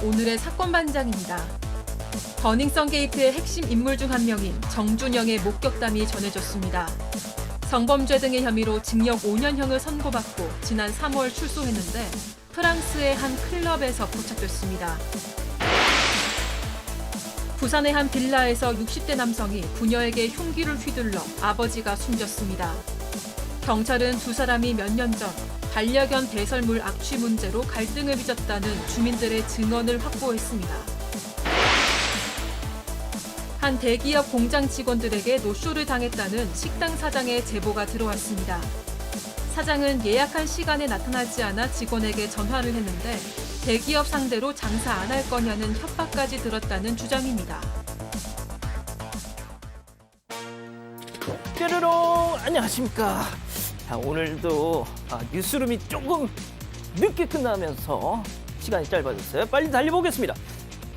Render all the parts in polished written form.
오늘의 사건 반장입니다. 버닝썬 게이트의 핵심 인물 중 한 명인 정준영의 목격담이 전해졌습니다. 성범죄 등의 혐의로 징역 5년형을 선고받고 지난 3월 출소했는데 프랑스의 한 클럽에서 포착됐습니다. 부산의 한 빌라에서 60대 남성이 부녀에게 흉기를 휘둘러 아버지가 숨졌습니다. 경찰은 두 사람이 몇 년 전 반려견 배설물 악취 문제로 갈등을 빚었다는 주민들의 증언을 확보했습니다. 한 대기업 공장 직원들에게 노쇼를 당했다는 식당 사장의 제보가 들어왔습니다. 사장은 예약한 시간에 나타나지 않아 직원에게 전화를 했는데 대기업 상대로 장사 안 할 거냐는 협박까지 들었다는 주장입니다. 뾰로롱 안녕하십니까. 자, 오늘도 뉴스룸이 조금 늦게 끝나면서 시간이 짧아졌어요. 빨리 달려보겠습니다.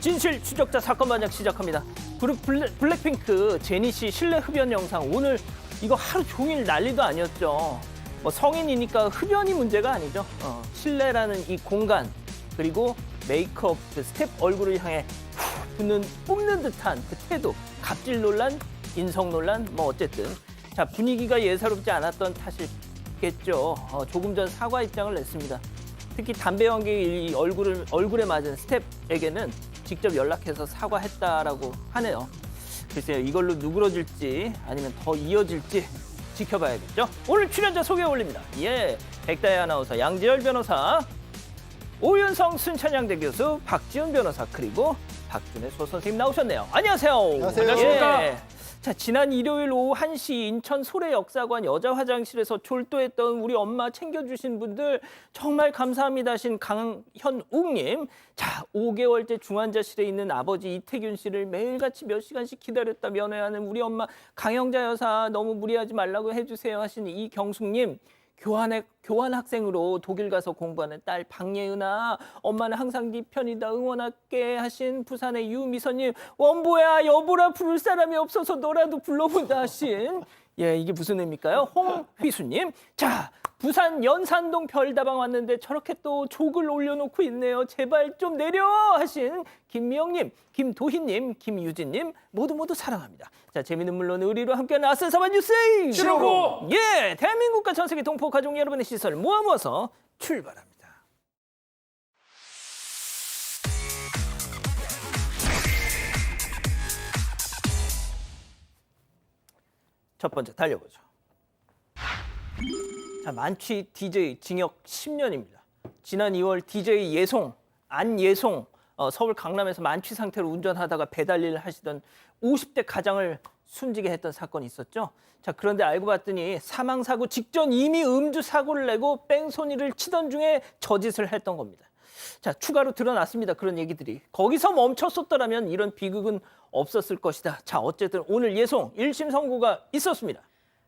진실 추적자 사건 반장 시작합니다. 그룹 블랙핑크 제니 씨 실내 흡연 영상 오늘 이거 하루 종일 난리도 아니었죠. 뭐 성인이니까 흡연이 문제가 아니죠. 실내라는 이 공간 그리고 메이크업 그 스텝 얼굴을 향해 뿜는 듯한 그 태도, 갑질 논란, 인성 논란 뭐 어쨌든 자 분위기가 예사롭지 않았던 탓이겠죠. 조금 전 사과 입장을 냈습니다. 특히 담배 연기 얼굴에 맞은 스텝에게는 직접 연락해서 사과했다라고 하네요. 글쎄요, 이걸로 누그러질지 아니면 더 이어질지 지켜봐야겠죠. 오늘 출연자 소개 올립니다. 예, 백다혜 아나운서, 양지열 변호사, 오윤성 순천향대 교수, 박지훈 변호사, 그리고 박준혜 소선생님 나오셨네요. 안녕하세요. 안녕하세요. 예. 자, 지난 일요일 오후 1시 인천 소래역사관 여자 화장실에서 졸도했던 우리 엄마 챙겨주신 분들 정말 감사합니다 하신 강현욱님. 자, 5개월째 중환자실에 있는 아버지 이태균 씨를 매일같이 몇 시간씩 기다렸다 면회하는 우리 엄마 강영자 여사 너무 무리하지 말라고 해주세요 하신 이경숙님. 교환 학생으로 독일 가서 공부하는 딸 박예은아, 엄마는 항상 네 편이다 응원할게 하신 부산의 유미선님, 원보야 여보라 부를 사람이 없어서 너라도 불러본다 하신 예 이게 무슨 의미일까요? 홍휘수님. 자, 부산 연산동 별다방 왔는데 저렇게 또 족을 올려놓고 있네요. 제발 좀 내려 하신 김미영님, 김도희님, 김유진님 모두 사랑합니다. 자, 재미는 물론 의리로 함께하는 아슬사바 뉴스 치로고! 예, 대한민국과 전 세계 동포 가족 여러분의 시선을 모아서 출발합니다. 첫 번째 달려보죠. 자, 만취 DJ 징역 10년입니다. 지난 2월 DJ 예송, 안예송, 서울 강남에서 만취 상태로 운전하다가 배달일을 하시던 50대 가장을 숨지게 했던 사건이 있었죠. 자, 그런데 알고 봤더니 사망사고 직전 이미 음주 사고를 내고 뺑소니를 치던 중에 저짓을 했던 겁니다. 자, 추가로 드러났습니다. 그런 얘기들이. 거기서 멈췄었더라면 이런 비극은 없었을 것이다. 자, 어쨌든 오늘 예송 1심 선고가 있었습니다.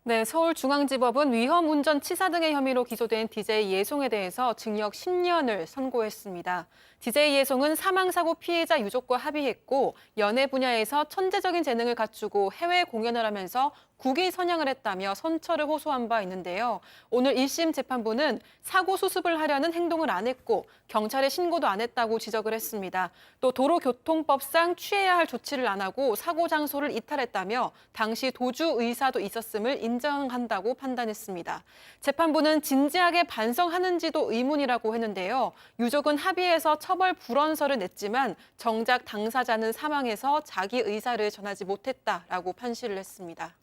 네, 서울중앙지법은 위험운전치사 등의 혐의로 기소된 DJ 예송에 대해서 징역 10년을 선고했습니다. DJ 예송은 사망사고 피해자 유족과 합의했고 연예 분야에서 천재적인 재능을 갖추고 해외 공연을 하면서 국위 선양을 했다며 선처를 호소한 바 있는데요. 오늘 1심 재판부는 사고 수습을 하려는 행동을 안 했고 경찰에 신고도 안 했다고 지적을 했습니다. 또 도로교통법상 취해야 할 조치를 안 하고 사고 장소를 이탈했다며 당시 도주 의사도 있었음을 인정한다고 판단했습니다. 재판부는 진지하게 반성하는지도 의문이라고 했는데요. 유족은 합의해서 처벌 불원서를 냈지만 정작 당사자는 사망해서 자기 의사를 전하지 못했다라고 판시를 했습니다.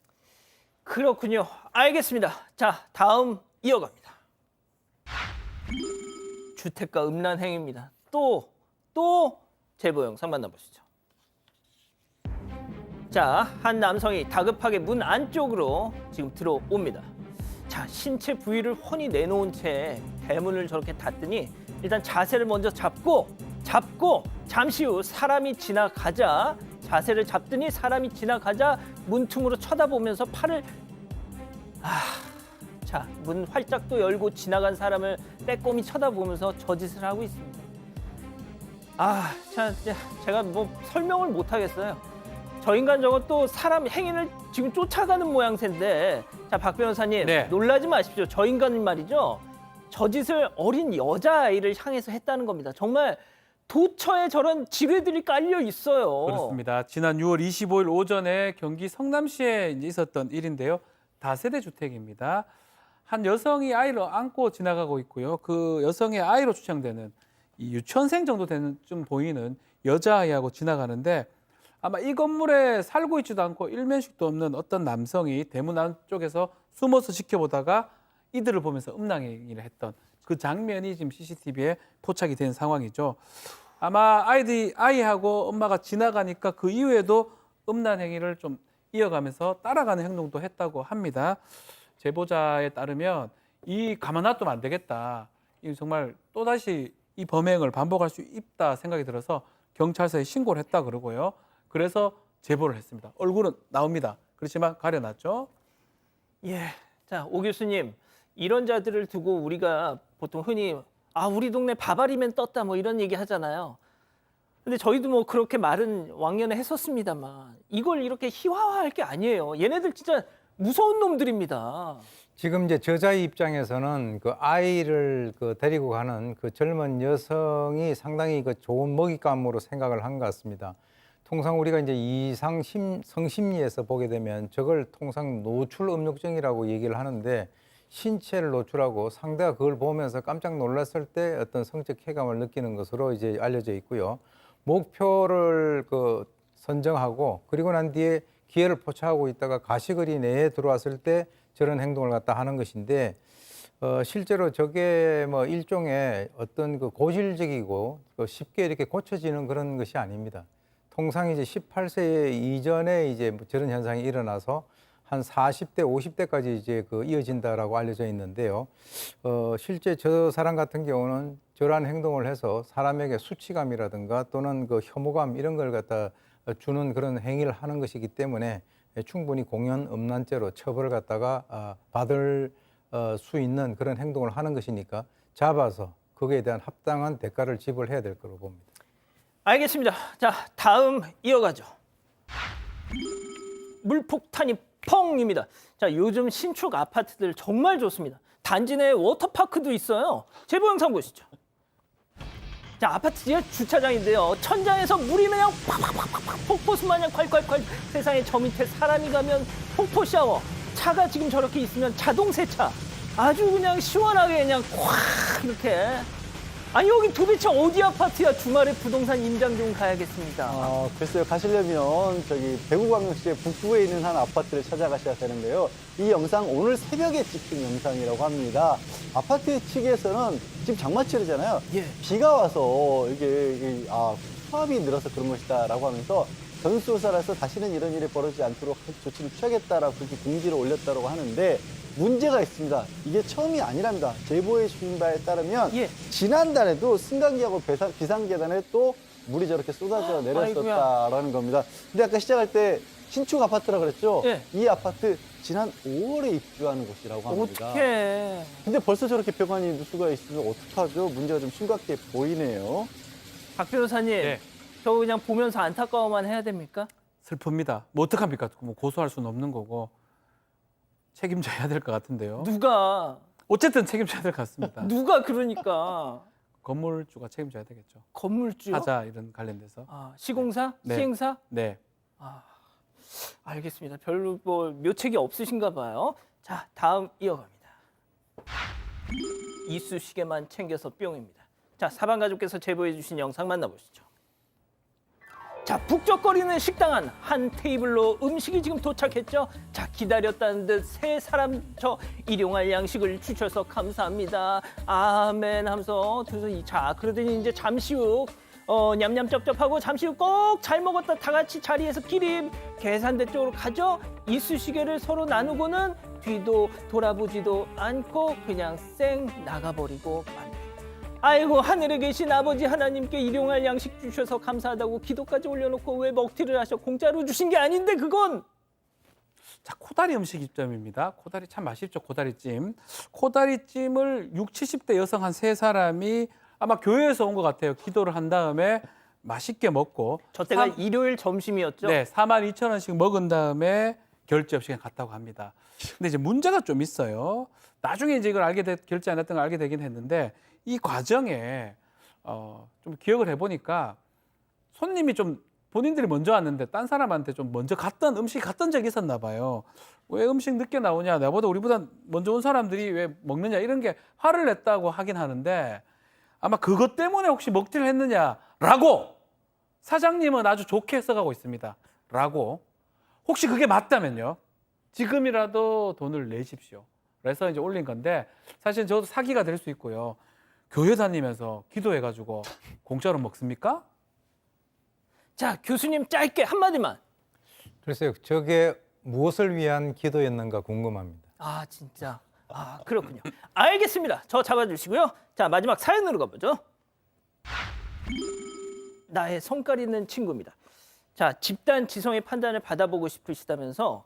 그렇군요. 알겠습니다. 자, 다음 이어갑니다. 주택가 음란 행위입니다. 또 제보 영상 만나보시죠. 자, 한 남성이 다급하게 문 안쪽으로 지금 들어옵니다. 자, 신체 부위를 훤히 내놓은 채 대문을 저렇게 닫더니 일단 자세를 먼저 잡고 잠시 후 사람이 지나가자 자세를 잡더니 사람이 지나가자 문틈으로 쳐다보면서 팔을 자, 문 활짝 또 열고 지나간 사람을 빼꼼히 쳐다보면서 저짓을 하고 있습니다. 자, 제가 뭐 설명을 못 하겠어요. 저 인간 저거 또 사람 행위를 지금 쫓아가는 모양새인데 자, 박 변호사님 네. 놀라지 마십시오. 저 인간은 말이죠. 저 짓을 어린 여자아이를 향해서 했다는 겁니다. 정말 도처에 저런 지뢰들이 깔려 있어요. 그렇습니다. 지난 6월 25일 오전에 경기 성남시에 이제 있었던 일인데요. 다세대 주택입니다. 한 여성이 아이를 안고 지나가고 있고요. 그 여성의 아이로 추정되는 이 유치원생 정도 되는 좀 보이는 여자아이하고 지나가는데 아마 이 건물에 살고 있지도 않고 일면식도 없는 어떤 남성이 대문 안쪽에서 숨어서 지켜보다가 이들을 보면서 음란행위를 했던 그 장면이 지금 CCTV에 포착이 된 상황이죠. 아마 아이하고 엄마가 지나가니까 그 이후에도 음란행위를 좀 이어가면서 따라가는 행동도 했다고 합니다. 제보자에 따르면 이 가만 놔두면 안 되겠다. 이 정말 또다시 이 범행을 반복할 수 있다 생각이 들어서 경찰서에 신고를 했다 그러고요. 그래서 제보를 했습니다. 얼굴은 나옵니다. 그렇지만 가려놨죠. 예. 자, 오 교수님. 이런 자들을 두고 우리가 보통 흔히 우리 동네 바바리맨 떴다 뭐 이런 얘기 하잖아요. 근데 저희도 뭐 그렇게 말은 왕년에 했었습니다만 이걸 이렇게 희화화할 게 아니에요. 얘네들 진짜 무서운 놈들입니다. 지금 이제 저자의 입장에서는 그 아이를 데리고 가는 그 젊은 여성이 상당히 그 좋은 먹잇감으로 생각을 한 것 같습니다. 통상 우리가 이제 이상 성심리에서 보게 되면 저걸 통상 노출 음욕증이라고 얘기를 하는데 신체를 노출하고 상대가 그걸 보면서 깜짝 놀랐을 때 어떤 성적 쾌감을 느끼는 것으로 이제 알려져 있고요. 목표를 선정하고 그리고 난 뒤에 기회를 포착하고 있다가 가시거리 내에 들어왔을 때 저런 행동을 갖다 하는 것인데 실제로 저게 뭐 일종의 어떤 고질적이고 쉽게 이렇게 고쳐지는 그런 것이 아닙니다. 통상 이제 18세 이전에 이제 저런 현상이 일어나서 한 40대, 50대까지 이제 이어진다라고 알려져 있는데요. 실제 저 사람 같은 경우는 저러한 행동을 해서 사람에게 수치감이라든가 또는 혐오감 이런 걸 갖다 주는 그런 행위를 하는 것이기 때문에 충분히 공연 음란죄로 처벌을 갖다가 받을 수 있는 그런 행동을 하는 것이니까 잡아서 거기에 대한 합당한 대가를 지불해야 될 거로 봅니다. 알겠습니다. 자, 다음 이어가죠. 물폭탄이 펑입니다. 자, 요즘 신축 아파트들 정말 좋습니다. 단지 내에 워터파크도 있어요. 제보 영상 보시죠. 자, 아파트 뒤에 주차장인데요. 천장에서 물이 그냥 팍팍팍팍 폭포수 마냥 콸콸콸. 세상에 저 밑에 사람이 가면 폭포 샤워. 차가 지금 저렇게 있으면 자동 세차. 아주 그냥 시원하게 그냥 콱 이렇게. 아니 여기 도대체 어디 아파트야? 주말에 부동산 임장 좀 가야겠습니다. 글쎄요. 가시려면 저기 대구광역시의 북부에 있는 한 아파트를 찾아가셔야 되는데요. 이 영상 오늘 새벽에 찍힌 영상이라고 합니다. 아파트 측에서는 지금 장마철이잖아요. 예. 비가 와서 이게 수압이 늘어서 그런 것이다라고 하면서 전수조사를 해서 다시는 이런 일이 벌어지지 않도록 조치를 취하겠다라고 그렇게 공지를 올렸다고 하는데 문제가 있습니다. 이게 처음이 아니랍니다. 제보해 주신 바에 따르면 지난달에도 승강기하고 비상계단에 또 물이 저렇게 쏟아져 내렸었다라는 겁니다. 근데 아까 시작할 때 신축 아파트라고 그랬죠? 예. 이 아파트 지난 5월에 입주하는 곳이라고 합니다. 어떡해. 근데 벌써 저렇게 벽안이 누수가 있으면 어떡하죠? 문제가 좀 심각해 보이네요. 박 변호사님, 네. 저 그냥 보면서 안타까워만 해야 됩니까? 슬픕니다. 뭐 어떡합니까? 뭐 고소할 수는 없는 거고 책임져야 될 것 같은데요. 누가 어쨌든 책임져야 될 것 같습니다. 누가 그러니까 건물주가 책임져야 되겠죠. 건물주요? 하자 이런 관련돼서. 시공사? 네. 시행사? 네. 알겠습니다. 별로 뭐 묘책이 없으신가 봐요. 자, 다음 이어갑니다. 이쑤시개만 챙겨서 뿅입니다. 자, 사방가족께서 제보해 주신 영상 만나보시죠. 자, 북적거리는 식당 안 한 테이블로 음식이 지금 도착했죠. 자, 기다렸다는 듯 세 사람 저 일용할 양식을 주셔서 감사합니다. 아멘 하면서 자, 그러더니 이제 잠시 후 냠냠 쩝쩝하고 잠시 후 꼭 잘 먹었다 다 같이 자리에서 기립 계산대 쪽으로 가죠. 이쑤시개를 서로 나누고는 뒤도 돌아보지도 않고 그냥 쌩 나가버리고 맙니다. 아이고, 하늘에 계신 아버지 하나님께 일용할 양식 주셔서 감사하다고 기도까지 올려놓고 왜 먹튀를 하셔? 공짜로 주신 게 아닌데 그건. 자, 코다리 음식점입니다. 코다리 참 맛있죠, 코다리찜. 코다리찜을 60, 70대 여성 한 세 사람이 아마 교회에서 온 것 같아요. 기도를 한 다음에 맛있게 먹고. 저 때가 일요일 점심이었죠? 네, 42,000원씩 먹은 다음에 결제 없이 그냥 갔다고 합니다. 근데 이제 문제가 좀 있어요. 나중에 이제 이걸 결제 안 했던 걸 알게 되긴 했는데 이 과정에 좀 기억을 해보니까 손님이 좀 본인들이 먼저 왔는데 딴 사람한테 좀 먼저 음식이 갔던 적이 있었나 봐요. 왜 음식 늦게 나오냐, 우리보다 먼저 온 사람들이 왜 먹느냐 이런 게 화를 냈다고 하긴 하는데 아마 그것 때문에 혹시 먹튀를 했느냐라고 사장님은 아주 좋게 써가고 있습니다. 라고. 혹시 그게 맞다면요, 지금이라도 돈을 내십시오. 그래서 이제 올린 건데 사실 저도 사기가 될 수 있고요. 교회 다니면서 기도해가지고 공짜로 먹습니까? 자, 교수님 짧게 한마디만. 글쎄요, 저게 무엇을 위한 기도였는가 궁금합니다. 아, 진짜. 아, 그렇군요. 알겠습니다. 저 잡아주시고요. 자, 마지막 사연으로 가보죠. 나의 성깔 있는 친구입니다. 자, 집단 지성의 판단을 받아보고 싶으시다면서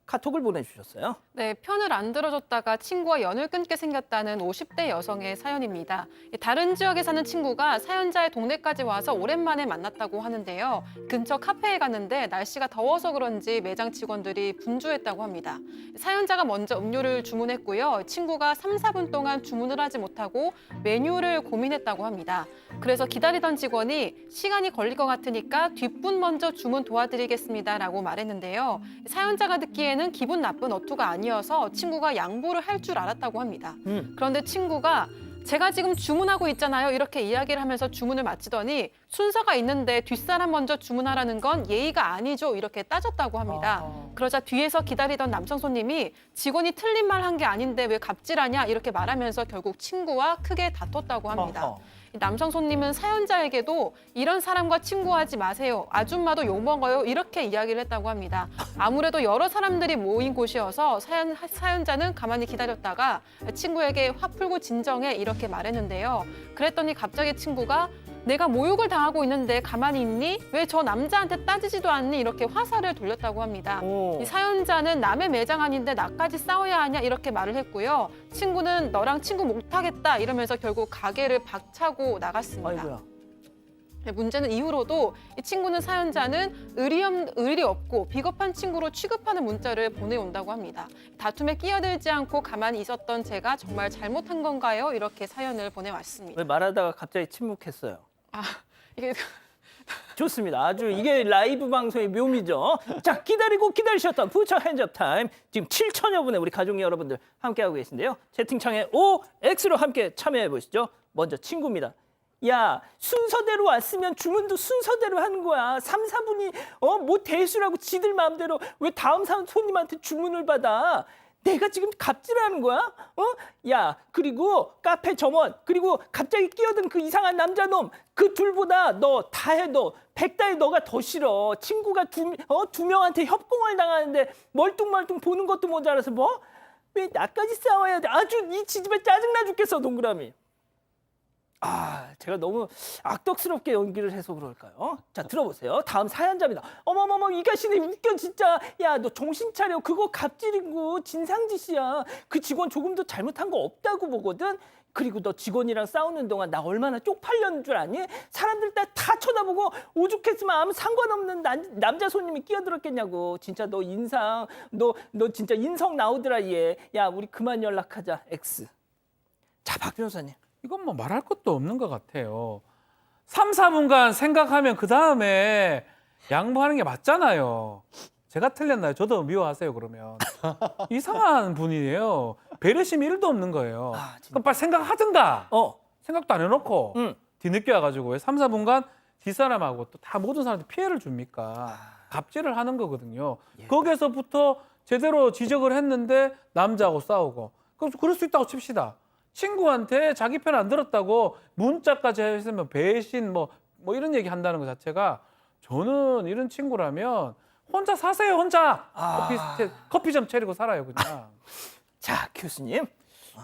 카톡을 보내주셨어요. 네, 편을 안 들어줬다가 친구와 연을 끊게 생겼다는 50대 여성의 사연입니다. 다른 지역에 사는 친구가 사연자의 동네까지 와서 오랜만에 만났다고 하는데요. 근처 카페에 갔는데 날씨가 더워서 그런지 매장 직원들이 분주했다고 합니다. 사연자가 먼저 음료를 주문했고요. 친구가 3, 4분 동안 주문을 하지 못하고 메뉴를 고민했다고 합니다. 그래서 기다리던 직원이 시간이 걸릴 것 같으니까 뒷분 먼저 주문 도와드리겠습니다라고 말했는데요. 사연자가 듣기에는 기분 나쁜 어투가 아니어서 친구가 양보를 할 줄 알았다고 합니다. 그런데 친구가 제가 지금 주문하고 있잖아요. 이렇게 이야기를 하면서 주문을 마치더니 순서가 있는데 뒷사람 먼저 주문하라는 건 예의가 아니죠. 이렇게 따졌다고 합니다. 그러자 뒤에서 기다리던 남성 손님이 직원이 틀린 말 한 게 아닌데 왜 갑질하냐 이렇게 말하면서 결국 친구와 크게 다퉜다고 합니다. 남성 손님은 사연자에게도 이런 사람과 친구하지 마세요. 아줌마도 욕먹어요. 이렇게 이야기를 했다고 합니다. 아무래도 여러 사람들이 모인 곳이어서 사연자는 가만히 기다렸다가 친구에게 화 풀고 진정해 이렇게 말했는데요. 그랬더니 갑자기 친구가 내가 모욕을 당하고 있는데 가만히 있니? 왜 저 남자한테 따지지도 않니? 이렇게 화살을 돌렸다고 합니다. 이 사연자는 남의 매장 아닌데 나까지 싸워야 하냐? 이렇게 말을 했고요. 친구는 너랑 친구 못하겠다 이러면서 결국 가게를 박차고 나갔습니다. 아이고야. 문제는 이후로도 이 친구는 사연자는 의리 없고 비겁한 친구로 취급하는 문자를 보내온다고 합니다. 다툼에 끼어들지 않고 가만히 있었던 제가 정말 잘못한 건가요? 이렇게 사연을 보내왔습니다. 왜 말하다가 갑자기 침묵했어요? 이게 좋습니다. 아주 이게 라이브 방송의 묘미죠. 자, 기다리셨던 부처 핸즈업 타임. 지금 7천여 분의 우리 가족 여러분들 함께하고 계신데요. 채팅창에 OX로 함께 참여해 보시죠. 먼저 친구입니다. 야, 순서대로 왔으면 주문도 순서대로 하는 거야. 3, 4분이 뭐 대수라고 지들 마음대로 왜 다음 손님한테 주문을 받아. 내가 지금 갑질하는 거야? 야, 그리고 카페 점원, 그리고 갑자기 끼어든 그 이상한 남자놈, 그 둘보다 너 다해 너 100다에 너가 더 싫어. 친구가 두 명한테 협공을 당하는데 멀뚱멀뚱 보는 것도 모자라서 뭐? 왜 나까지 싸워야 돼? 아주 이 지집에 짜증나 죽겠어, 동그라미. 제가 너무 악덕스럽게 연기를 해서 그럴까요? 자, 들어보세요. 다음 사연자입니다. 어머머머, 이 가시네 웃겨 진짜. 야, 너 정신 차려. 그거 갑질이고 진상짓이야. 그 직원 조금도 잘못한 거 없다고 보거든. 그리고 너 직원이랑 싸우는 동안 나 얼마나 쪽팔렸는 줄 아니? 사람들 다 쳐다보고 오죽했으면 아무 상관없는 남자 손님이 끼어들었겠냐고. 진짜 너 진짜 인성 나오더라 얘. 야, 우리 그만 연락하자. X. 자, 박 변호사님. 이건 뭐 말할 것도 없는 것 같아요. 3, 4분간 생각하면 그 다음에 양보하는 게 맞잖아요. 제가 틀렸나요? 저도 미워하세요, 그러면. 이상한 분이에요. 배려심이 1도 없는 거예요. 그럼 빨리 생각하든가. 생각도 안 해놓고 뒤늦게 와가지고 왜 3, 4분간 뒷사람하고 또 다 모든 사람한테 피해를 줍니까? 갑질을 하는 거거든요. 거기에서부터 제대로 지적을 했는데 남자하고 싸우고. 그럴 수 있다고 칩시다. 친구한테 자기 편 안 들었다고 문자까지 했으면 배신 뭐 이런 얘기 한다는 것 자체가 저는 이런 친구라면 혼자 사세요, 혼자. 커피점 차리고 살아요, 그냥. 자, 교수님.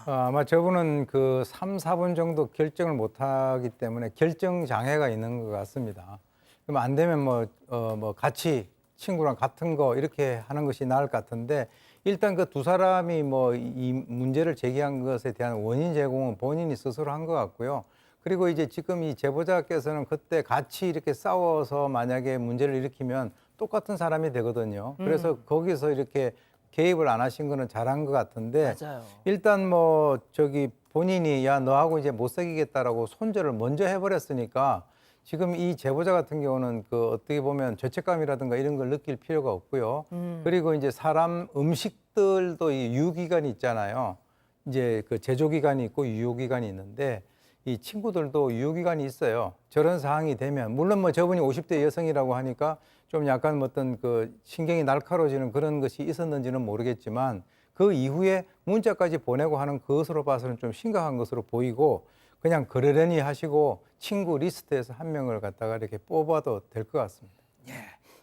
아마 저분은 그 3, 4분 정도 결정을 못 하기 때문에 결정 장애가 있는 것 같습니다. 그럼 안 되면 뭐 같이 친구랑 같은 거 이렇게 하는 것이 나을 것 같은데 일단 그 두 사람이 뭐 이 문제를 제기한 것에 대한 원인 제공은 본인이 스스로 한 것 같고요. 그리고 이제 지금 이 제보자께서는 그때 같이 이렇게 싸워서 만약에 문제를 일으키면 똑같은 사람이 되거든요. 그래서 거기서 이렇게 개입을 안 하신 거는 잘한 것 같은데 맞아요. 일단 뭐 저기 본인이 야 너하고 이제 못 사귀겠다라고 손절을 먼저 해버렸으니까 지금 이 제보자 같은 경우는 그 어떻게 보면 죄책감이라든가 이런 걸 느낄 필요가 없고요. 그리고 이제 사람 음식들도 이 유효기간이 있잖아요. 이제 그 제조기간이 있고 유효기간이 있는데 이 친구들도 유효기간이 있어요. 저런 상황이 되면 물론 뭐 저분이 50대 여성이라고 하니까 좀 약간 어떤 그 신경이 날카로워지는 그런 것이 있었는지는 모르겠지만 그 이후에 문자까지 보내고 하는 것으로 봐서는 좀 심각한 것으로 보이고 그냥 그러려니 하시고 친구 리스트에서 한 명을 갖다가 이렇게 뽑아도 될 것 같습니다.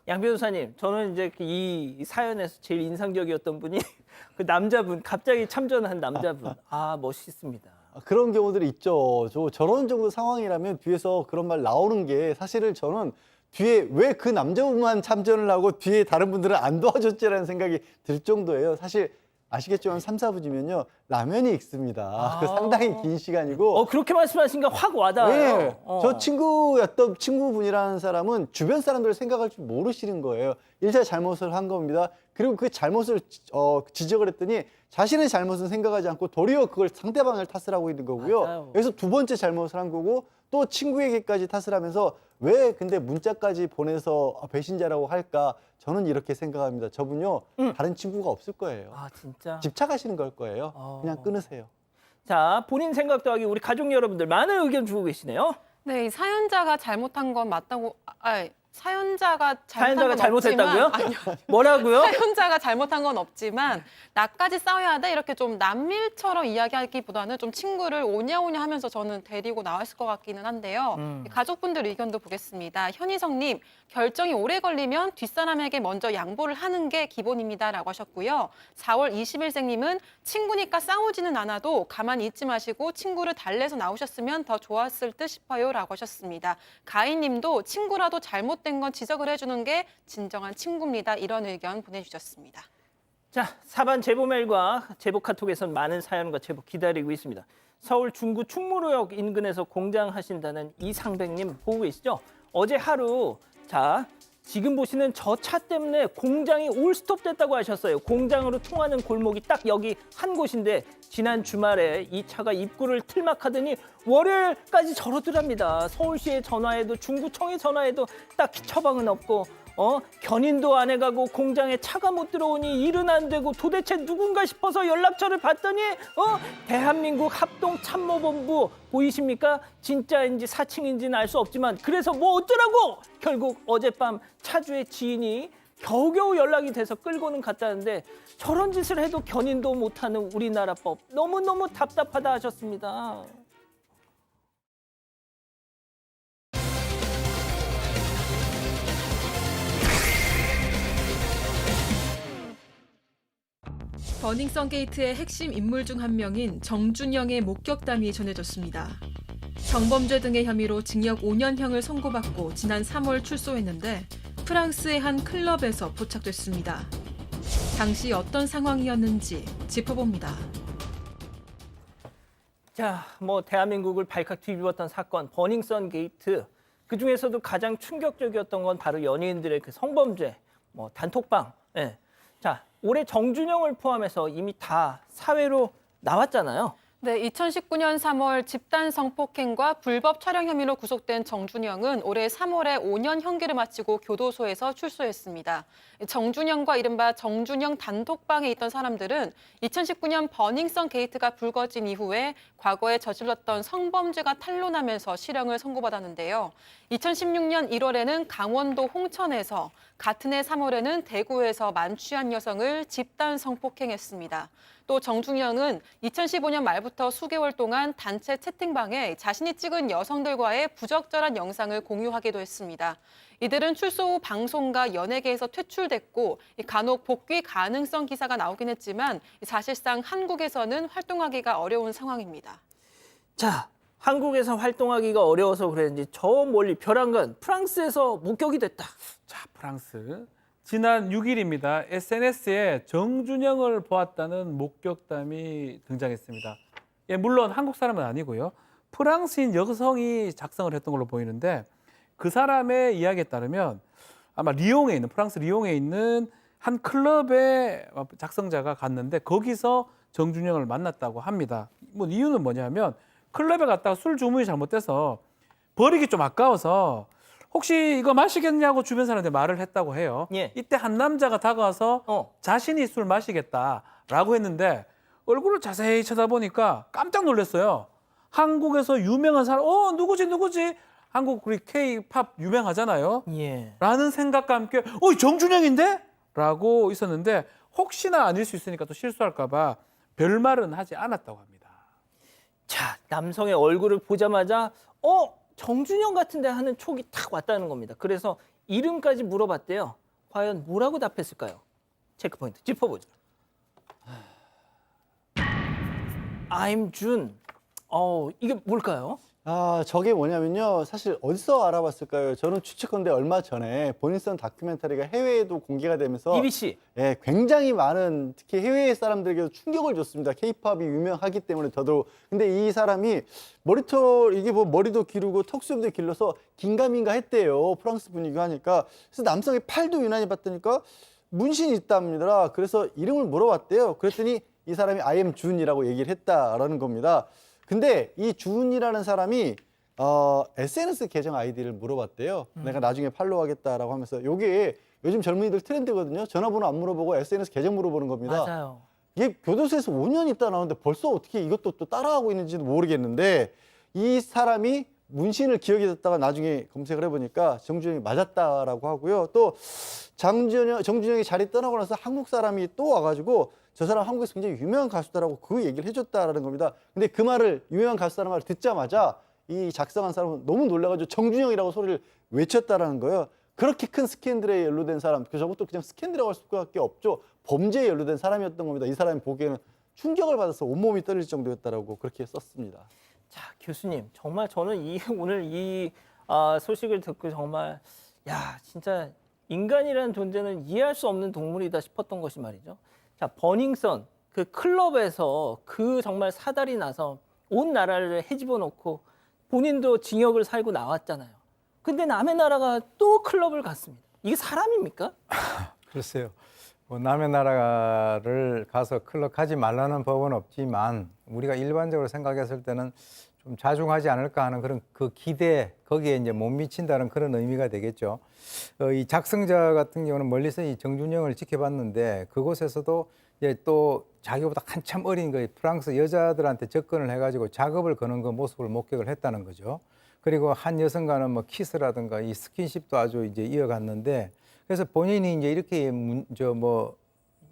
양 변호사님, 저는 이제 이 사연에서 제일 인상적이었던 분이 그 남자분, 갑자기 참전한 남자분. 아, 멋있습니다. 그런 경우들이 있죠. 저런 정도 상황이라면 뒤에서 그런 말 나오는 게 사실은 저는 뒤에 왜 그 남자분만 참전을 하고 뒤에 다른 분들은 안 도와줬지라는 생각이 들 정도예요. 사실 아시겠지만 3, 4부지면요. 라면이 익습니다. 그 상당히 긴 시간이고. 그렇게 말씀하시니까 확 와닿아요. 네. 저 친구였던 친구분이라는 사람은 주변 사람들을 생각할 줄 모르시는 거예요. 일자 잘못을 한 겁니다. 그리고 그 잘못을 지적을 했더니 자신의 잘못은 생각하지 않고 도리어 그걸 상대방을 탓을 하고 있는 거고요. 맞아요. 그래서 두 번째 잘못을 한 거고 또 친구에게까지 탓을 하면서 왜 근데 문자까지 보내서 배신자라고 할까? 저는 이렇게 생각합니다. 저분요. 다른 친구가 없을 거예요. 아, 진짜. 집착하시는 걸 거예요. 그냥 끊으세요. 자, 본인 생각 더하기 우리 가족 여러분들 많은 의견 주고 계시네요. 네, 이 사연자가 잘못한 건 맞다고, 사연자가 잘못한 건 잘못했다고요? 없지만, 아니요. 뭐라고요? 사연자가 잘못한 건 없지만 나까지 싸워야 돼 이렇게 좀 남일처럼 이야기하기보다는 좀 친구를 오냐오냐 하면서 저는 데리고 나왔을 것 같기는 한데요. 가족분들 의견도 보겠습니다. 현희성님, 결정이 오래 걸리면 뒷사람에게 먼저 양보를 하는 게 기본입니다라고 하셨고요. 4월 20일생님은 친구니까 싸우지는 않아도 가만히 있지 마시고 친구를 달래서 나오셨으면 더 좋았을 듯 싶어요라고 하셨습니다. 가인님도 친구라도 잘못된 건 지적을 해주는 게 진정한 친구입니다. 이런 의견 보내주셨습니다. 자, 사반 제보 메일과 제보 카톡에선 많은 사연과 제보 기다리고 있습니다. 서울 중구 충무로역 인근에서 공장하신다는 이상백님 보고 계시죠? 어제 하루, 자, 지금 보시는 저 차 때문에 공장이 올스톱 됐다고 하셨어요. 공장으로 통하는 골목이 딱 여기 한 곳인데 지난 주말에 이 차가 입구를 틀막하더니 월요일까지 저러더랍니다. 서울시에 전화해도 중구청에 전화해도 딱히 처방은 없고 견인도 안 해가고 공장에 차가 못 들어오니 일은 안 되고 도대체 누군가 싶어서 연락처를 봤더니 대한민국 합동참모본부 보이십니까? 진짜인지 사칭인지는 알 수 없지만 그래서 뭐 어쩌라고 결국 어젯밤 차주의 지인이 겨우겨우 연락이 돼서 끌고는 갔다는데 저런 짓을 해도 견인도 못하는 우리나라 법 너무너무 답답하다 하셨습니다. 버닝썬 게이트의 핵심 인물 중 한 명인 정준영의 목격담이 전해졌습니다. 성범죄 등의 혐의로 징역 5년형을 선고받고 지난 3월 출소했는데 프랑스의 한 클럽에서 포착됐습니다. 당시 어떤 상황이었는지 짚어봅니다. 자, 뭐 대한민국을 발칵 뒤집었던 사건 버닝썬 게이트 그 중에서도 가장 충격적이었던 건 바로 연예인들의 그 성범죄, 뭐 단톡방. 예. 자, 올해 정준영을 포함해서 이미 다 사회로 나왔잖아요. 네, 2019년 3월 집단 성폭행과 불법 촬영 혐의로 구속된 정준영은 올해 3월에 5년 형기를 마치고 교도소에서 출소했습니다. 정준영과 이른바 정준영 단톡방에 있던 사람들은 2019년 버닝썬 게이트가 불거진 이후에 과거에 저질렀던 성범죄가 탄로나면서 실형을 선고받았는데요. 2016년 1월에는 강원도 홍천에서, 같은 해 3월에는 대구에서 만취한 여성을 집단 성폭행했습니다. 또 정준영은 2015년 말부터 수개월 동안 단체 채팅방에 자신이 찍은 여성들과의 부적절한 영상을 공유하기도 했습니다. 이들은 출소 후 방송과 연예계에서 퇴출됐고 간혹 복귀 가능성 기사가 나오긴 했지만 사실상 한국에서는 활동하기가 어려운 상황입니다. 자, 한국에서 활동하기가 어려워서 그랬는지 저 멀리 벼랑간 프랑스에서 목격이 됐다. 자, 프랑스. 지난 6일입니다. SNS에 정준영을 보았다는 목격담이 등장했습니다. 예, 물론 한국 사람은 아니고요. 프랑스인 여성이 작성을 했던 걸로 보이는데 그 사람의 이야기에 따르면 아마 프랑스 리옹에 있는 한 클럽에 작성자가 갔는데 거기서 정준영을 만났다고 합니다. 뭐 이유는 뭐냐면 클럽에 갔다가 술 주문이 잘못돼서 버리기 좀 아까워서 혹시 이거 마시겠냐고 주변 사람한테 말을 했다고 해요. 예. 이때 한 남자가 다가와서 자신이 술 마시겠다라고 했는데 얼굴을 자세히 쳐다보니까 깜짝 놀랐어요. 한국에서 유명한 사람, 누구지? 한국 우리 K-팝 유명하잖아요. 예. 라는 생각과 함께 정준영인데? 라고 있었는데 혹시나 아닐 수 있으니까 또 실수할까 봐 별말은 하지 않았다고 합니다. 자, 남성의 얼굴을 보자마자 정준영 같은데 하는 촉이 탁 왔다는 겁니다. 그래서 이름까지 물어봤대요. 과연 뭐라고 답했을까요? 체크포인트 짚어보죠. I'm Jun. 이게 뭘까요? 저게 뭐냐면요. 사실 어디서 알아봤을까요? 저는 추측컨대 얼마 전에 본인 쓴 다큐멘터리가 해외에도 공개가 되면서 BBC. 예, 굉장히 많은 특히 해외 사람들에게도 충격을 줬습니다. 케이팝이 유명하기 때문에 더더욱. 근데 이 사람이 이게 뭐 머리도 기르고 턱수염도 길러서 긴가민가 했대요. 프랑스 분위기가 하니까. 그래서 남성의 팔도 유난히 봤더니까 문신이 있답니다. 그래서 이름을 물어봤대요. 그랬더니 이 사람이 I am 준이라고 얘기를 했다라는 겁니다. 근데 이 준이라는 사람이 SNS 계정 아이디를 물어봤대요. 내가 나중에 팔로우하겠다라고 하면서 요게 요즘 젊은이들 트렌드거든요. 전화번호 안 물어보고 SNS 계정 물어보는 겁니다. 맞아요. 이게 교도소에서 5년 있다 나오는데 벌써 어떻게 이것도 또 따라하고 있는지도 모르겠는데 이 사람이 문신을 기억이 됐다가 나중에 검색을 해보니까 정준영이 맞았다라고 하고요. 또 정준영이 자리 떠나고 나서 한국 사람이 또 와가지고 저 사람 한국에서 굉장히 유명한 가수다라고 그 얘기를 해줬다라는 겁니다. 근데 그 말을 유명한 가수다라는 말을 듣자마자 이 작성한 사람은 너무 놀라가지고 정준영이라고 소리를 외쳤다라는 거예요. 그렇게 큰 스캔들에 연루된 사람, 저것도 그냥 스캔들이라고 할 수밖에 없죠. 범죄에 연루된 사람이었던 겁니다. 이 사람이 보기에는 충격을 받아서 온몸이 떨릴 정도였다라고 그렇게 썼습니다. 자, 교수님, 정말 저는 오늘 이 소식을 듣고 정말 진짜 인간이라는 존재는 이해할 수 없는 동물이다 싶었던 것이 말이죠. 자, 버닝썬 그 클럽에서 그 정말 사달이 나서 온 나라를 헤집어 놓고 본인도 징역을 살고 나왔잖아요. 근데 남의 나라가 또 클럽을 갔습니다. 이게 사람입니까? 글쎄요. 뭐 남의 나라를 가서 클럽 가지 말라는 법은 없지만 우리가 일반적으로 생각했을 때는 좀 자중하지 않을까 하는 그런 그 기대 거기에 이제 못 미친다는 그런 의미가 되겠죠. 이 작성자 같은 경우는 멀리서 이 정준영을 지켜봤는데 그곳에서도 이제 또 자기보다 한참 어린 그 프랑스 여자들한테 접근을 해가지고 작업을 거는 그 모습을 목격을 했다는 거죠. 그리고 한 여성과는 뭐 키스라든가 이 스킨십도 아주 이제 이어갔는데 그래서 본인이 이제 이렇게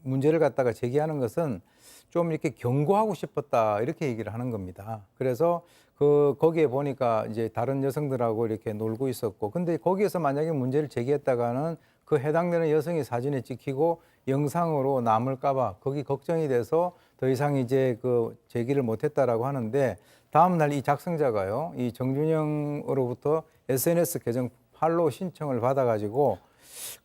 문제를 갖다가 제기하는 것은 좀 이렇게 경고하고 싶었다 이렇게 얘기를 하는 겁니다. 그래서 거기에 보니까 이제 다른 여성들하고 이렇게 놀고 있었고, 근데 거기에서 만약에 문제를 제기했다가는 그 해당되는 여성이 사진에 찍히고 영상으로 남을까봐 거기 걱정이 돼서 더 이상 이제 그 제기를 못했다라고 하는데 다음 날 이 작성자가요, 이 정준영으로부터 SNS 계정 팔로우 신청을 받아가지고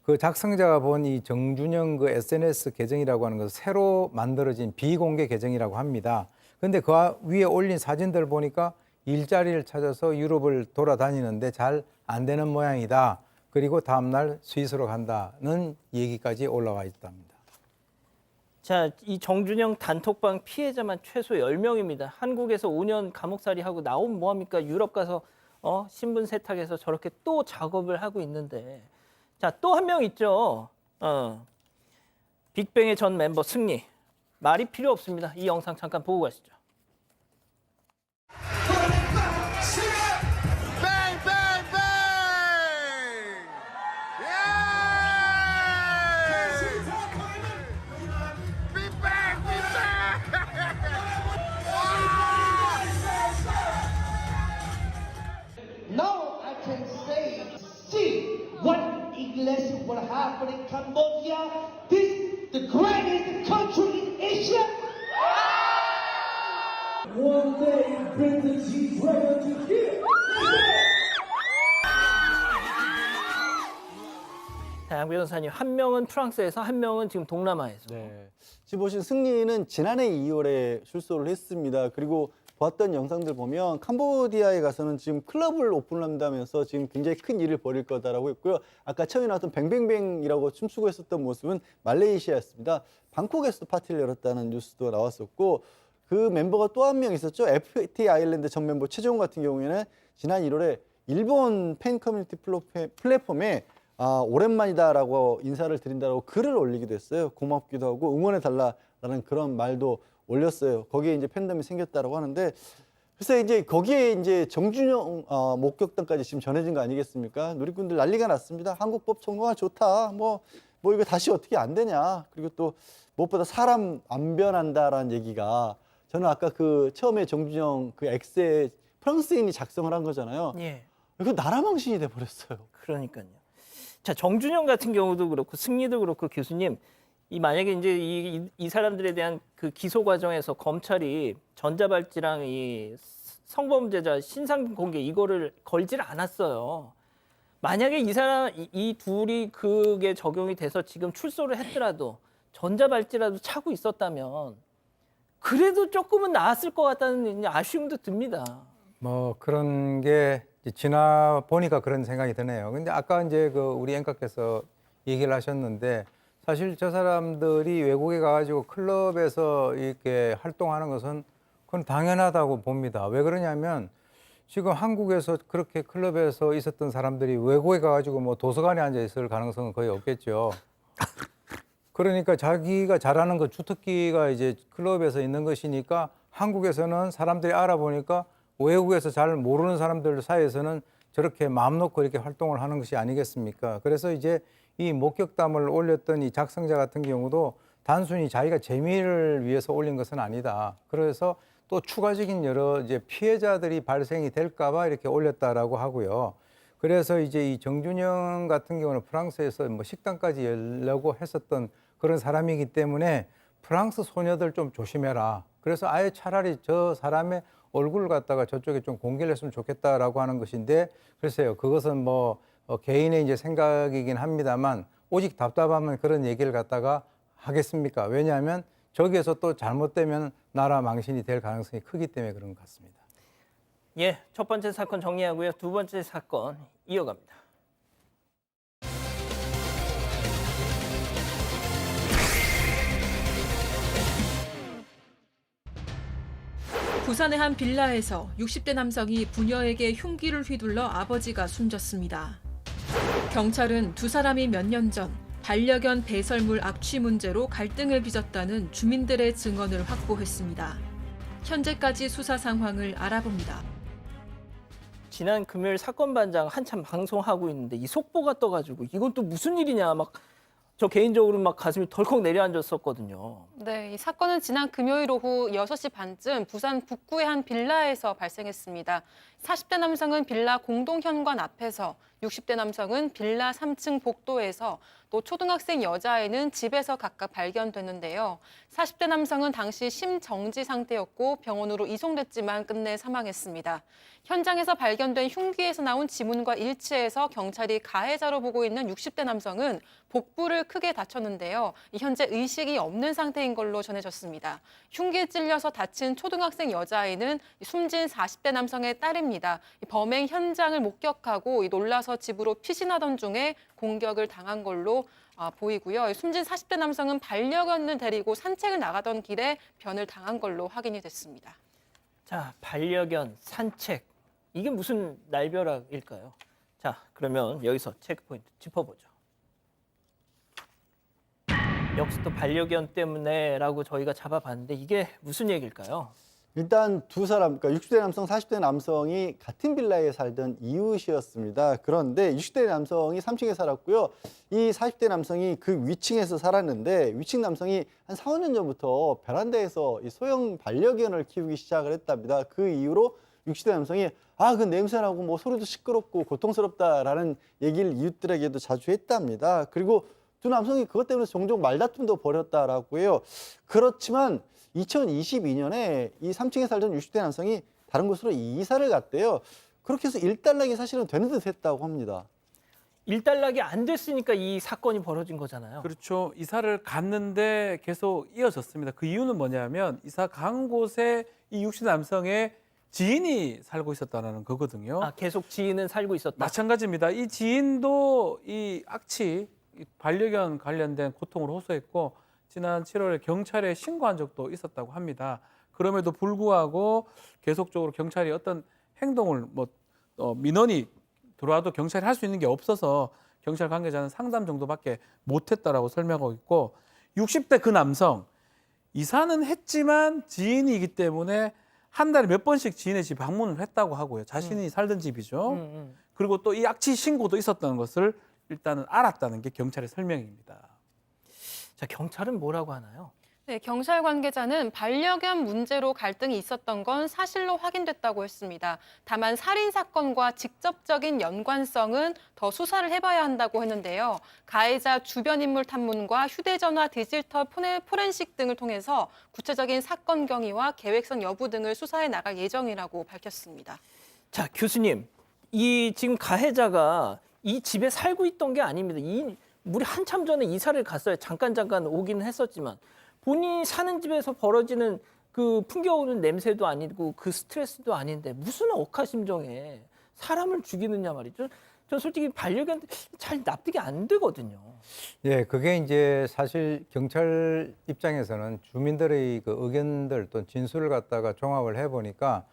그 작성자가 본 이 정준영 그 SNS 계정이라고 하는 것은 새로 만들어진 비공개 계정이라고 합니다. 근데 그 위에 올린 사진들 보니까 일자리를 찾아서 유럽을 돌아다니는데 잘 안 되는 모양이다. 그리고 다음날 스위스로 간다는 얘기까지 올라와 있답니다. 자, 이 정준영 단톡방 피해자만 최소 10명입니다. 한국에서 5년 감옥살이하고 나오면 뭐합니까? 유럽 가서 신분 세탁해서 저렇게 또 작업을 하고 있는데, 자, 또 한 명 있죠. 빅뱅의 전 멤버 승리. 말이 필요 없습니다. 이 영상 잠깐 보고 가시죠. Bang, bang, bang! Yeah! Be back, be back! Now I can say, see what English will happen in Cambodia. This the greatest country in Asia. One day bring the G-Dragon to here. 자, 양 변호사님, 한 명은 프랑스에서, 한 명은 지금 동남아에서. 네. 지금 보신 승리는 지난해 2월에 출소를 했습니다. 그리고 보았던 영상들 보면 캄보디아에 가서는 지금 클럽을 오픈한다면서 지금 굉장히 큰 일을 벌일 거다라고 했고요. 아까 처음에 나왔던 뱅뱅뱅이라고 춤추고 있었던 모습은 말레이시아였습니다. 방콕에서 파티를 열었다는 뉴스도 나왔었고 그 멤버가 또 한 명 있었죠. FT 아일랜드 전 멤버 최재훈 같은 경우에는 지난 1월에 일본 팬 커뮤니티 플랫폼에 오랜만이다라고 인사를 드린다라고 글을 올리기도 했어요. 고맙기도 하고 응원해달라라는 그런 말도 올렸어요. 거기에 이제 팬덤이 생겼다라고 하는데 그래서 이제 거기에 이제 정준영 목격담까지 지금 전해진 거 아니겠습니까? 누리꾼들 난리가 났습니다. 한국법 정말 좋다. 뭐 이거 다시 어떻게 안 되냐. 그리고 또 무엇보다 사람 안 변한다라는 얘기가 저는 아까 그 처음에 정준영 그 엑스의 프랑스인이 작성을 한 거잖아요. 예. 이거 나라망신이 돼 버렸어요. 그러니까요. 자, 정준영 같은 경우도 그렇고 승리도 그렇고 교수님, 이 만약에 이제 이 사람들에 대한 그 기소 과정에서 검찰이 전자발찌랑 이 성범죄자 신상 공개 이거를 걸질 않았어요. 만약에 이 둘이 그게 적용이 돼서 지금 출소를 했더라도 전자발찌라도 차고 있었다면 그래도 조금은 나았을 것 같다는 아쉬움도 듭니다. 뭐 그런 게 지나 보니까 그런 생각이 드네요. 근데 아까 이제 그 우리 앵커께서 얘기를 하셨는데 사실 저 사람들이 외국에 가가지고 클럽에서 이렇게 활동하는 것은 그건 당연하다고 봅니다. 왜 그러냐면 지금 한국에서 그렇게 클럽에서 있었던 사람들이 외국에 가가지고 뭐 도서관에 앉아 있을 가능성은 거의 없겠죠. 그러니까 자기가 잘하는 그 주특기가 이제 클럽에서 있는 것이니까 한국에서는 사람들이 알아보니까 외국에서 잘 모르는 사람들 사이에서는 저렇게 마음 놓고 이렇게 활동을 하는 것이 아니겠습니까? 그래서 이제 이 목격담을 올렸던 이 작성자 같은 경우도 단순히 자기가 재미를 위해서 올린 것은 아니다. 그래서 또 추가적인 여러 이제 피해자들이 발생이 될까봐 이렇게 올렸다라고 하고요. 그래서 이제 이 정준영 같은 경우는 프랑스에서 뭐 식당까지 열려고 했었던 그런 사람이기 때문에 프랑스 소녀들 좀 조심해라. 그래서 아예 차라리 저 사람의 얼굴을 갖다가 저쪽에 좀 공개를 했으면 좋겠다라고 하는 것인데 글쎄요. 그것은 뭐 개인의 이제 생각이긴 합니다만 오직 답답하면 그런 얘기를 갖다가 하겠습니까? 왜냐하면 저기에서 또 잘못되면 나라 망신이 될 가능성이 크기 때문에 그런 것 같습니다. 예, 첫 번째 사건 정리하고요. 두 번째 사건 이어갑니다. 부산의 한 빌라에서 60대 남성이 부녀에게 흉기를 휘둘러 아버지가 숨졌습니다. 경찰은 두 사람이 몇 년 전 반려견 배설물 악취 문제로 갈등을 빚었다는 주민들의 증언을 확보했습니다. 현재까지 수사 상황을 알아봅니다. 지난 금요일 사건 반장 한참 방송하고 있는데 이 속보가 떠가지고 이건 또 무슨 일이냐 막 저 개인적으로 막 가슴이 덜컥 내려앉았었거든요. 네, 이 사건은 지난 금요일 오후 6시 반쯤 부산 북구의 한 빌라에서 발생했습니다. 40대 남성은 빌라 공동현관 앞에서, 60대 남성은 빌라 3층 복도에서, 또 초등학생 여자아이는 집에서 각각 발견됐는데요. 40대 남성은 당시 심정지 상태였고 병원으로 이송됐지만 끝내 사망했습니다. 현장에서 발견된 흉기에서 나온 지문과 일치해서 경찰이 가해자로 보고 있는 60대 남성은 복부를 크게 다쳤는데요. 현재 의식이 없는 상태인 걸로 전해졌습니다. 흉기에 찔려서 다친 초등학생 여자아이는 숨진 40대 남성의 딸입니다. 범행 현장을 목격하고 놀라서 집으로 피신하던 중에 공격을 당한 걸로 보이고요. 숨진 40대 남성은 반려견을 데리고 산책을 나가던 길에 변을 당한 걸로 확인이 됐습니다. 자, 반려견 산책. 이게 무슨 날벼락일까요? 자, 그러면 여기서 체크포인트 짚어보죠. 역시 또 반려견 때문에라고 저희가 잡아봤는데 이게 무슨 얘기일까요? 일단 두 사람, 그러니까 60대 남성, 40대 남성이 같은 빌라에 살던 이웃이었습니다. 그런데 60대 남성이 3층에 살았고요. 이 40대 남성이 그 위층에서 살았는데 위층 남성이 한 4, 5년 전부터 베란다에서 이 소형 반려견을 키우기 시작을 했답니다. 그 이후로 60대 남성이 그 냄새나고 뭐 소리도 시끄럽고 고통스럽다라는 얘기를 이웃들에게도 자주 했답니다. 그리고 두 남성이 그것 때문에 종종 말다툼도 벌였다라고 해요. 그렇지만 2022년에 이 3층에 살던 60대 남성이 다른 곳으로 이사를 갔대요. 그렇게 해서 일단락이 사실은 되는 듯 했다고 합니다. 일단락이 안 됐으니까 이 사건이 벌어진 거잖아요. 그렇죠. 이사를 갔는데 계속 이어졌습니다. 그 이유는 뭐냐면 이사 간 곳에 이 60대 남성의 지인이 살고 있었다는 거거든요. 아, 계속 지인은 살고 있었다. 마찬가지입니다. 이 지인도 이 악취, 이 반려견 관련된 고통을 호소했고 지난 7월에 경찰에 신고한 적도 있었다고 합니다. 그럼에도 불구하고 계속적으로 경찰이 어떤 행동을 민원이 들어와도 경찰이 할 수 있는 게 없어서 경찰 관계자는 상담 정도밖에 못했다라고 설명하고 있고 60대 그 남성 이사는 했지만 지인이기 때문에 한 달에 몇 번씩 지인의 집 방문을 했다고 하고요. 자신이 살던 집이죠. 그리고 또 이 악취 신고도 있었다는 것을 일단은 알았다는 게 경찰의 설명입니다. 자, 경찰은 뭐라고 하나요? 네, 경찰 관계자는 반려견 문제로 갈등이 있었던 건 사실로 확인됐다고 했습니다. 다만 살인 사건과 직접적인 연관성은 더 수사를 해봐야 한다고 했는데요. 가해자 주변 인물 탐문과 휴대전화 디지털 포렌식 등을 통해서 구체적인 사건 경위와 계획성 여부 등을 수사해 나갈 예정이라고 밝혔습니다. 자, 교수님, 이 지금 가해자가 이 집에 살고 있던 게 아닙니다. 우리 한참 전에 이사를 갔어요. 잠깐 오기는 했었지만 본인이 사는 집에서 벌어지는 그 풍겨오는 냄새도 아니고 그 스트레스도 아닌데 무슨 억하심정에 사람을 죽이느냐 말이죠. 저 솔직히 반려견 잘 납득이 안 되거든요. 예, 그게 이제 사실 경찰 입장에서는 주민들의 그 의견들 또 진술을 갖다가 종합을 해보니까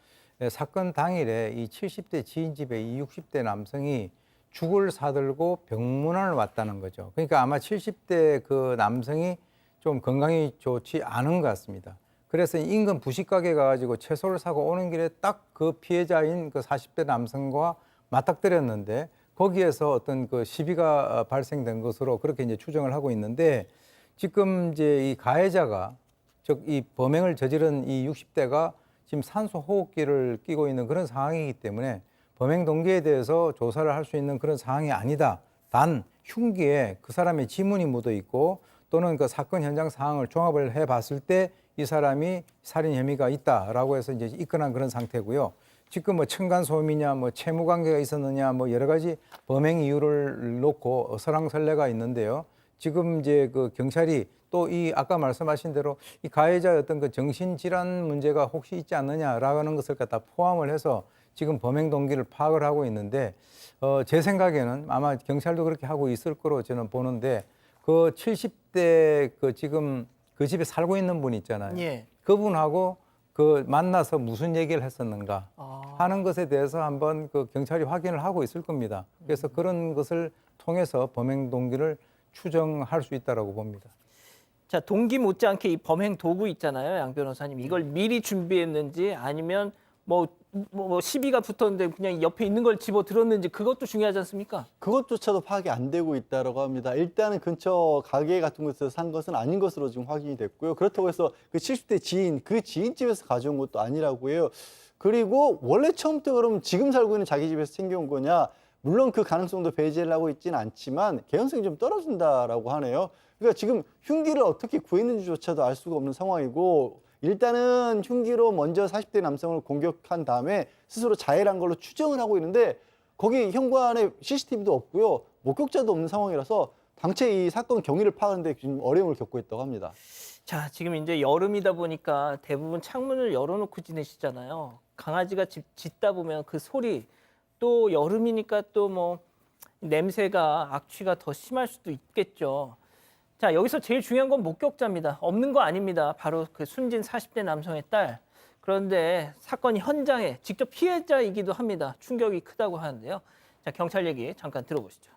사건 당일에 이 70대 지인 집에 이 60대 남성이 죽을 사들고 병문안을 왔다는 거죠. 그러니까 아마 70대 그 남성이 좀 건강이 좋지 않은 것 같습니다. 그래서 인근 부식가게 가가지고 채소를 사고 오는 길에 딱 그 피해자인 그 40대 남성과 맞닥뜨렸는데 거기에서 어떤 그 시비가 발생된 것으로 그렇게 이제 추정을 하고 있는데 지금 이제 이 가해자가 즉 이 범행을 저지른 이 60대가 지금 산소 호흡기를 끼고 있는 그런 상황이기 때문에 범행 동기에 대해서 조사를 할 수 있는 그런 상황이 아니다. 단 흉기에 그 사람의 지문이 묻어 있고 또는 그 사건 현장 상황을 종합을 해봤을 때 이 사람이 살인 혐의가 있다라고 해서 이제 입건한 그런 상태고요. 지금 뭐 층간소음이냐, 뭐 채무 관계가 있었느냐, 뭐 여러 가지 범행 이유를 놓고 설왕설래가 있는데요. 지금 이제 그 경찰이 또 이 아까 말씀하신 대로 이 가해자의 어떤 그 정신질환 문제가 혹시 있지 않느냐라는 것을 갖다 포함을 해서 지금 범행 동기를 파악을 하고 있는데 제 생각에는 아마 경찰도 그렇게 하고 있을 거로 저는 보는데 그 70대 그 지금 그 집에 살고 있는 분 있잖아요. 예. 그분하고 그 만나서 무슨 얘기를 했었는가 하는 것에 대해서 한번 그 경찰이 확인을 하고 있을 겁니다. 그래서 그런 것을 통해서 범행 동기를 추정할 수 있다라고 봅니다. 자, 동기 못지않게 이 범행 도구 있잖아요, 양 변호사님. 이걸 미리 준비했는지 아니면 뭐 시비가 붙었는데 그냥 옆에 있는 걸 집어 들었는지 그것도 중요하지 않습니까? 그것조차도 파악이 안 되고 있다라고 합니다. 일단은 근처 가게 같은 곳에서 산 것은 아닌 것으로 지금 확인이 됐고요. 그렇다고 해서 그 70대 지인, 그 지인 집에서 가져온 것도 아니라고 해요. 그리고 원래 처음부터 그러면 지금 살고 있는 자기 집에서 챙겨온 거냐? 물론 그 가능성도 배제를 하고 있지는 않지만 개연성이 좀 떨어진다라고 하네요. 그러니까 지금 흉기를 어떻게 구했는지조차도 알 수가 없는 상황이고 일단은 흉기로 먼저 40대 남성을 공격한 다음에 스스로 자해한 걸로 추정을 하고 있는데 거기 현관에 CCTV도 없고요. 목격자도 없는 상황이라서 당최 이 사건 경위를 파악하는데 지금 어려움을 겪고 있다고 합니다. 자, 지금 이제 여름이다 보니까 대부분 창문을 열어놓고 지내시잖아요. 강아지가 짖다 보면 그 소리 또 여름이니까 또 뭐 냄새가 악취가 더 심할 수도 있겠죠. 자, 여기서 제일 중요한 건 목격자입니다. 없는 거 아닙니다. 바로 그 숨진 40대 남성의 딸. 그런데 사건 현장에 직접 피해자이기도 합니다. 충격이 크다고 하는데요. 자, 경찰 얘기 잠깐 들어보시죠.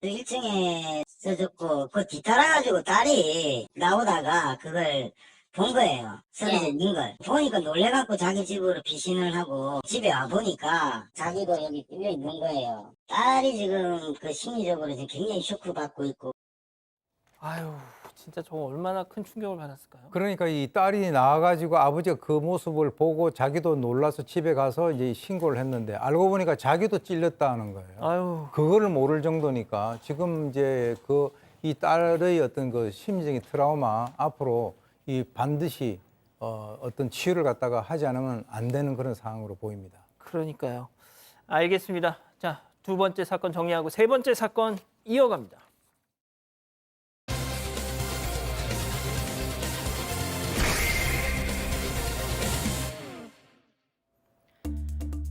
1층에 써졌고 그 뒤따라가지고 딸이 나오다가 그걸 본 거예요. 쓰러진 걸. 보니까 놀래갖고 자기 집으로 피신을 하고 집에 와보니까 자기도 여기 끌려 있는 거예요. 딸이 지금 그 심리적으로 지금 굉장히 쇼크 받고 있고. 아유, 진짜 저거 얼마나 큰 충격을 받았을까요? 그러니까 이 딸이 나와가지고 아버지가 그 모습을 보고 자기도 놀라서 집에 가서 이제 신고를 했는데 알고 보니까 자기도 찔렸다는 거예요. 아유, 그거를 모를 정도니까 지금 이제 그 이 딸의 어떤 그 심리적인 트라우마 앞으로 이 반드시 어떤 치유를 갖다가 하지 않으면 안 되는 그런 상황으로 보입니다. 그러니까요. 알겠습니다. 자, 두 번째 사건 정리하고 세 번째 사건 이어갑니다.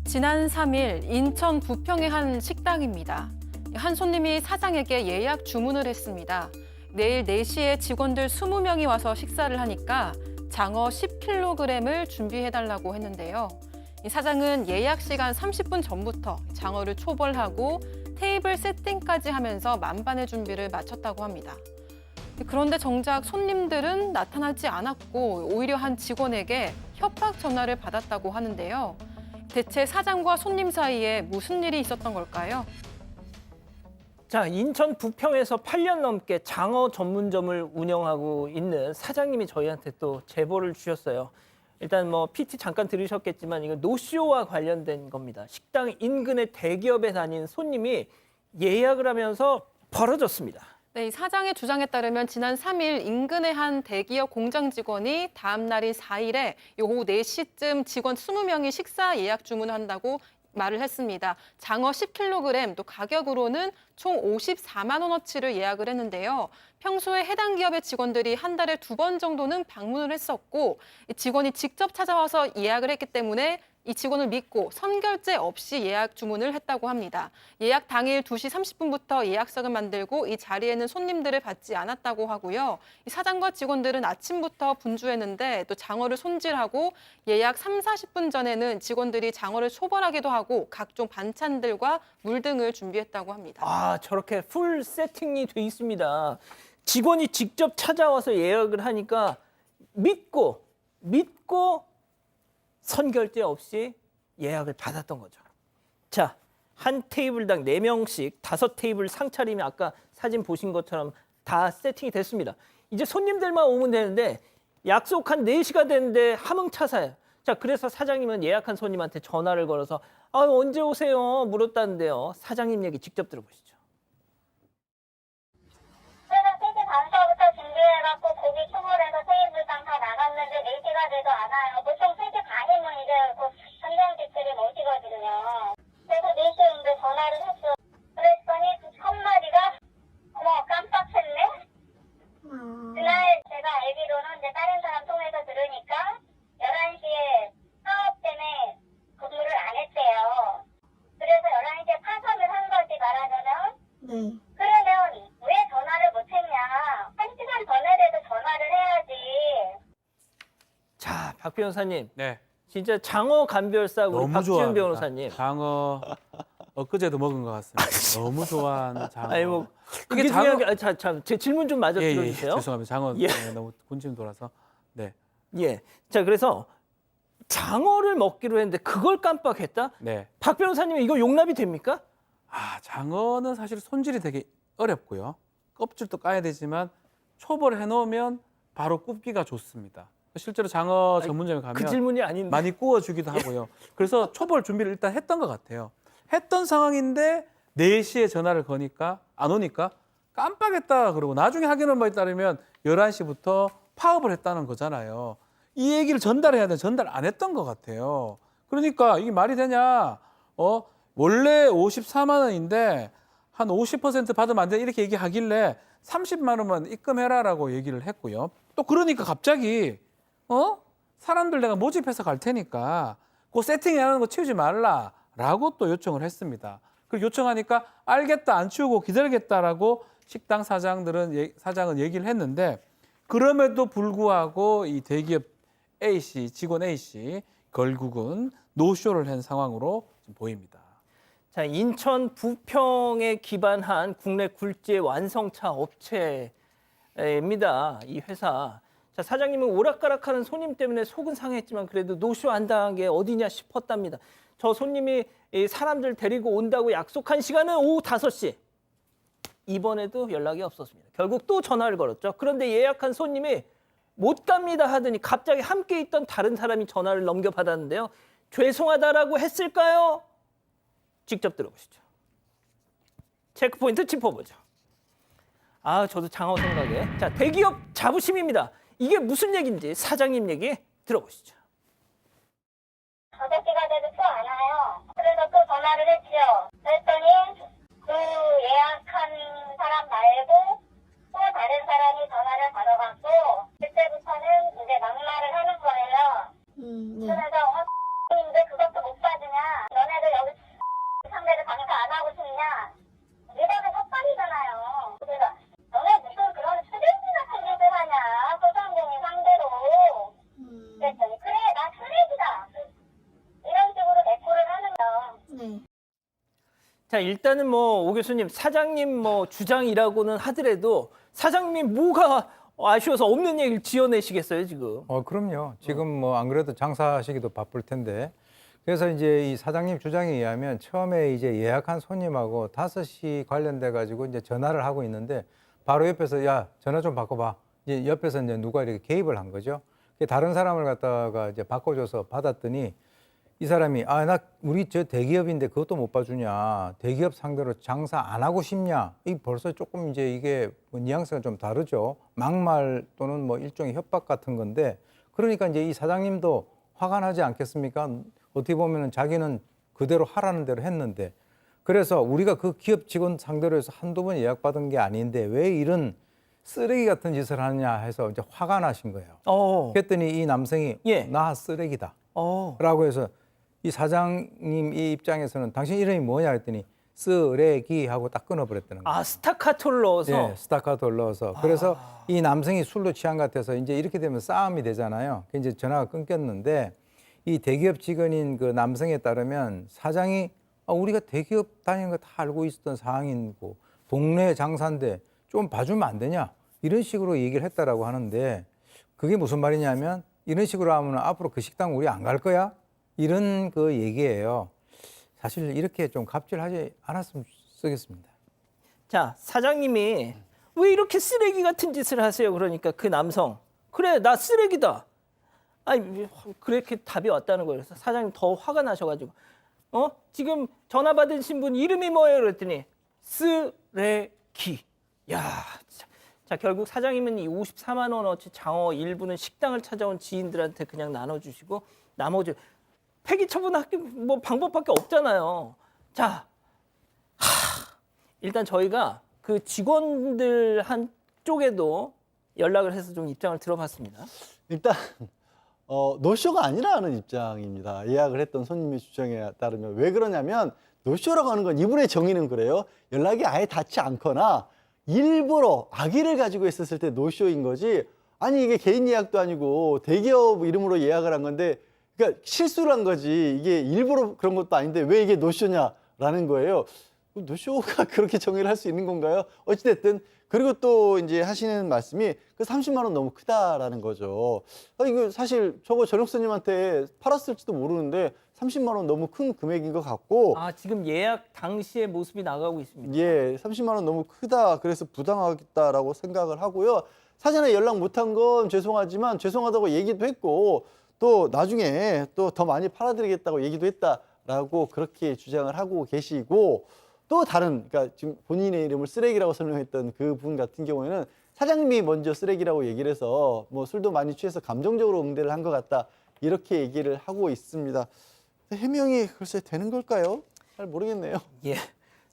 지난 3일 인천 부평의 한 식당입니다. 한 손님이 사장에게 예약 주문을 했습니다. 내일 4시에 직원들 20명이 와서 식사를 하니까 장어 10kg을 준비해달라고 했는데요. 이 사장은 예약 시간 30분 전부터 장어를 초벌하고 테이블 세팅까지 하면서 만반의 준비를 마쳤다고 합니다. 그런데 정작 손님들은 나타나지 않았고 오히려 한 직원에게 협박 전화를 받았다고 하는데요. 대체 사장과 손님 사이에 무슨 일이 있었던 걸까요? 자, 인천 부평에서 8년 넘게 장어 전문점을 운영하고 있는 사장님이 저희한테 또 제보를 주셨어요. 일단 뭐 PT 잠깐 들으셨겠지만 이거 노쇼와 관련된 겁니다. 식당 인근의 대기업에 다닌 손님이 예약을 하면서 벌어졌습니다. 네, 이 사장의 주장에 따르면 지난 3일 인근의 한 대기업 공장 직원이 다음 날인 4일에 오후 4시쯤 직원 20명이 식사 예약 주문을 한다고 말을 했습니다. 장어 10kg, 또 가격으로는 총 54만 원어치를 예약을 했는데요. 평소에 해당 기업의 직원들이 한 달에 2번 정도는 방문을 했었고 이 직원이 직접 찾아와서 예약을 했기 때문에 이 직원을 믿고 선결제 없이 예약 주문을 했다고 합니다. 예약 당일 2시 30분부터 예약석을 만들고 이 자리에는 손님들을 받지 않았다고 하고요. 이 사장과 직원들은 아침부터 분주했는데 또 장어를 손질하고 예약 3, 40분 전에는 직원들이 장어를 초벌하기도 하고 각종 반찬들과 물 등을 준비했다고 합니다. 아, 저렇게 풀 세팅이 돼 있습니다. 직원이 직접 찾아와서 예약을 하니까 믿고 선결제 없이 예약을 받았던 거죠. 자, 한 테이블당 4명씩 5테이블 상차림이 아까 사진 보신 것처럼 다 세팅이 됐습니다. 이제 손님들만 오면 되는데 약속한 4시가 됐는데 함흥차사예요. 자, 그래서 사장님은 예약한 손님한테 전화를 걸어서 언제 오세요? 물었다는데요. 사장님 얘기 직접 들어보시죠. 그래서 3시 반서부터 준비해갖고 고기 초벌해서 테이블당 다 나갔는데 4시가 돼도 안 와요. 보통 3시 반이면 이제 현장직들이 모시거든요. 그래서 4시에 이제 전화를 했어. 그랬더니 한마디가 어머 깜빡했네? 그날 제가 알기로는 이제 다른 사람 통해서 들으니까 11시에 사업 때문에 근무를 안 했대요. 그래서 11시에 파산을 한 거지 말하자면. 그러면 왜 전화를 못했냐? 1시간 전에라도 전화를 해야지. 자, 박 변호사님. 네. 진짜 장어 감별사 우리 너무 박지훈 좋아합니다. 변호사님. 장어 엊그제도 먹은 것 같습니다. 너무 좋아하는 장어. 아니 뭐 그게 중요한 게 제 질문 좀 마저 예, 들어주세요. 죄송합니다. 장어 예. 네, 너무 군침 돌아서. 네. 예. 자, 그래서 장어를 먹기로 했는데 그걸 깜빡했다? 네. 박 변호사님 이거 용납이 됩니까? 아, 장어는 사실 손질이 되게 어렵고요. 껍질도 까야 되지만 초벌해 놓으면 바로 굽기가 좋습니다. 실제로 장어 전문점에 가면 그 질문이 아닌데. 많이 구워주기도 하고요. 그래서 초벌 준비를 일단 했던 것 같아요. 했던 상황인데 4시에 전화를 거니까 안 오니까 깜빡했다 그러고 나중에 확인한 바에 따르면 11시부터 파업을 했다는 거잖아요. 이 얘기를 전달해야 되는데 전달 안 했던 것 같아요. 그러니까 이게 말이 되냐? 원래 54만 원인데 한 50% 받으면 안 돼 이렇게 얘기하길래 30만 원만 입금해라라고 얘기를 했고요. 또 그러니까 갑자기 사람들 내가 모집해서 갈 테니까 그 세팅해놓은 거 치우지 말라라고 또 요청을 했습니다. 그리고 요청하니까 알겠다 안 치우고 기다리겠다라고 식당 사장은 얘기를 했는데 그럼에도 불구하고 이 대기업 A씨 직원 A씨 결국은 노쇼를 한 상황으로 좀 보입니다. 자, 인천 부평에 기반한 국내 굴지의 완성차 업체입니다. 이 회사. 자, 사장님은 오락가락하는 손님 때문에 속은 상했지만 그래도 노쇼 안 당한 게 어디냐 싶었답니다. 저 손님이 이 사람들 데리고 온다고 약속한 시간은 오후 5시. 이번에도 연락이 없었습니다. 결국 또 전화를 걸었죠. 그런데 예약한 손님이 못 갑니다 하더니 갑자기 함께 있던 다른 사람이 전화를 넘겨받았는데요. 죄송하다라고 했을까요? 직접 들어보시죠. 체크포인트 짚어보죠. 아, 저도 장어 생각에. 자, 대기업 자부심입니다. 이게 무슨 얘기인지 사장님 얘기 들어보시죠. 5시가 돼도 표 안 와요. 그래서 또 전화 전화를 했죠. 그랬더니 그 예약한 사람 말고 또 다른 사람이 전화를 받아갖고 그때부터는 이제 막말을 하는 거예요. 그래서 근데 그것도 못 받으냐? 너네들 여기 상대를 방가 안 하고 싶냐? 이거는 헛발이잖아요. 그래서 너네 무슨 그런 쓰레기 같은 짓을 하냐? 소상공인 상대로. 그랬더니 그래 나 쓰레기다. 이런 식으로 대꾸를 하는 거예요. 자, 일단은 뭐 오 교수님, 사장님 뭐 주장이라고는 하더라도 사장님이 뭐가 아쉬워서 없는 얘기를 지어내시겠어요, 지금? 그럼요. 지금 뭐 안 그래도 장사하시기도 바쁠 텐데. 그래서 이제 이 사장님 주장에 의하면 처음에 이제 예약한 손님하고 5시 관련돼 가지고 이제 전화를 하고 있는데 바로 옆에서 야, 전화 좀 바꿔봐. 이제 옆에서 이제 누가 이렇게 개입을 한 거죠. 다른 사람을 갖다가 이제 바꿔줘서 받았더니 이 사람이 우리 저 대기업인데 그것도 못 봐주냐. 대기업 상대로 장사 안 하고 싶냐. 이 벌써 조금 이제 이게 뭐 뉘앙스가 좀 다르죠. 막말 또는 뭐 일종의 협박 같은 건데 그러니까 이제 이 사장님도 화가 나지 않겠습니까? 어떻게 보면은 자기는 그대로 하라는 대로 했는데 그래서 우리가 그 기업 직원 상대로 해서 한두 번 예약받은 게 아닌데 왜 이런 쓰레기 같은 짓을 하느냐 해서 이제 화가 나신 거예요. 그랬더니 이 남성이 나 쓰레기다. 라고 해서 이 사장님 이 입장에서는 당신 이름이 뭐냐 했더니 쓰레기 하고 딱 끊어버렸다는 거예요. 스타카토를 넣어서? 네, 스타카토를 넣어서. 그래서 이 남성이 술로 취한 것 같아서 이제 이렇게 되면 싸움이 되잖아요. 이제 전화가 끊겼는데 이 대기업 직원인 그 남성에 따르면 사장이 우리가 대기업 다니는 거 다 알고 있었던 상황이고 동네 장사인데 좀 봐주면 안 되냐 이런 식으로 얘기를 했다라고 하는데 그게 무슨 말이냐면 이런 식으로 하면 앞으로 그 식당 우리 안 갈 거야? 이런 그 얘기예요. 사실 이렇게 좀 갑질하지 않았으면 쓰겠습니다. 자, 사장님이 왜 이렇게 쓰레기 같은 짓을 하세요? 그러니까 그 남성 그래 나 쓰레기다. 아니 그렇게 답이 왔다는 거예요. 그래서 사장님 더 화가 나셔가지고 지금 전화 받으신 분 이름이 뭐예요? 그랬더니 쓰레기. 야, 자 결국 사장님은 이 54만 원어치 장어 일부는 식당을 찾아온 지인들한테 그냥 나눠주시고 나머지 폐기 처분할 뭐 방법밖에 없잖아요. 자, 일단 저희가 그 직원들 한쪽에도 연락을 해서 좀 입장을 들어봤습니다. 일단 노쇼가 아니라는 입장입니다. 예약을 했던 손님의 주장에 따르면 왜 그러냐면 노쇼라고 하는 건 이분의 정의는 그래요. 연락이 아예 닿지 않거나 일부러 악의를 가지고 있었을 때 노쇼인 거지. 아니 이게 개인 예약도 아니고 대기업 이름으로 예약을 한 건데 그러니까 실수를 한 거지. 이게 일부러 그런 것도 아닌데 왜 이게 노쇼냐라는 거예요. 노쇼가 그렇게 정의를 할 수 있는 건가요? 어찌됐든 그리고 또 이제 하시는 말씀이 그 30만 원 너무 크다라는 거죠. 이거 사실 저거 저녁 손님한테 팔았을지도 모르는데 30만 원 너무 큰 금액인 것 같고. 지금 예약 당시의 모습이 나가고 있습니다. 예, 30만 원 너무 크다. 그래서 부당하겠다라고 생각을 하고요. 사전에 연락 못한 건 죄송하지만 죄송하다고 얘기도 했고 또 나중에 또 더 많이 팔아드리겠다고 얘기도 했다라고 그렇게 주장을 하고 계시고 또 다른 그러니까 지금 본인의 이름을 쓰레기라고 설명했던 그 분 같은 경우에는 사장님이 먼저 쓰레기라고 얘기를 해서 뭐 술도 많이 취해서 감정적으로 응대를 한 것 같다 이렇게 얘기를 하고 있습니다. 해명이 글쎄 되는 걸까요? 잘 모르겠네요. 예,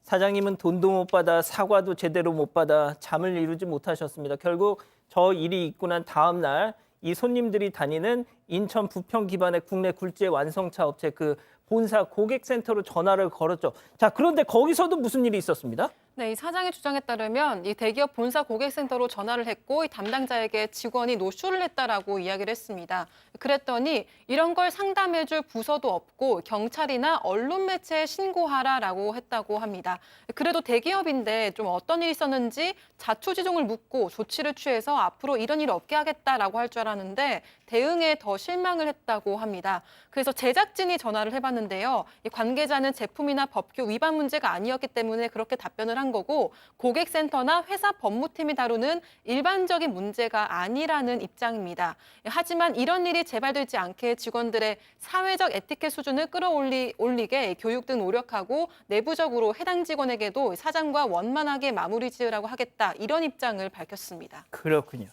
사장님은 돈도 못 받아 사과도 제대로 못 받아 잠을 이루지 못하셨습니다. 결국 저 일이 있고 난 다음 날 이 손님들이 다니는 인천 부평 기반의 국내 굴지의 완성차 업체 그 본사 고객센터로 전화를 걸었죠. 자, 그런데 거기서도 무슨 일이 있었습니다? 네, 이 사장의 주장에 따르면 이 대기업 본사 고객센터로 전화를 했고 이 담당자에게 직원이 노쇼를 했다라고 이야기를 했습니다. 그랬더니 이런 걸 상담해줄 부서도 없고 경찰이나 언론 매체에 신고하라라고 했다고 합니다. 그래도 대기업인데 좀 어떤 일이 있었는지 자초지종을 묻고 조치를 취해서 앞으로 이런 일 없게 하겠다라고 할 줄 알았는데 대응에 더 실망을 했다고 합니다. 그래서 제작진이 전화를 해봤는데요. 이 관계자는 제품이나 법규 위반 문제가 아니었기 때문에 그렇게 답변을 한 거고 고객센터나 회사 법무팀이 다루는 일반적인 문제가 아니라는 입장입니다. 하지만 이런 일이 재발되지 않게 직원들의 사회적 에티켓 수준을 끌어올리게 교육 등 노력하고 내부적으로 해당 직원에게도 사장과 원만하게 마무리 지으라고 하겠다 이런 입장을 밝혔습니다. 그렇군요.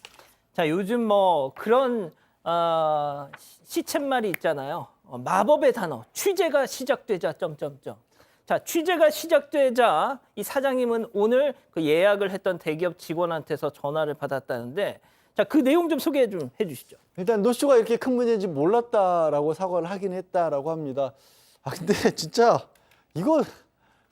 자, 요즘 뭐 그런 시쳇말이 있잖아요. 마법의 단어 취재가 시작되자 점점점. 자, 취재가 시작되자 이 사장님은 오늘 그 예약을 했던 대기업 직원한테서 전화를 받았다는데 자, 그 내용 좀 소개 좀 해주시죠. 일단 노쇼가 이렇게 큰 문제인지 몰랐다라고 사과를 하긴 했다라고 합니다. 아 근데 진짜 이거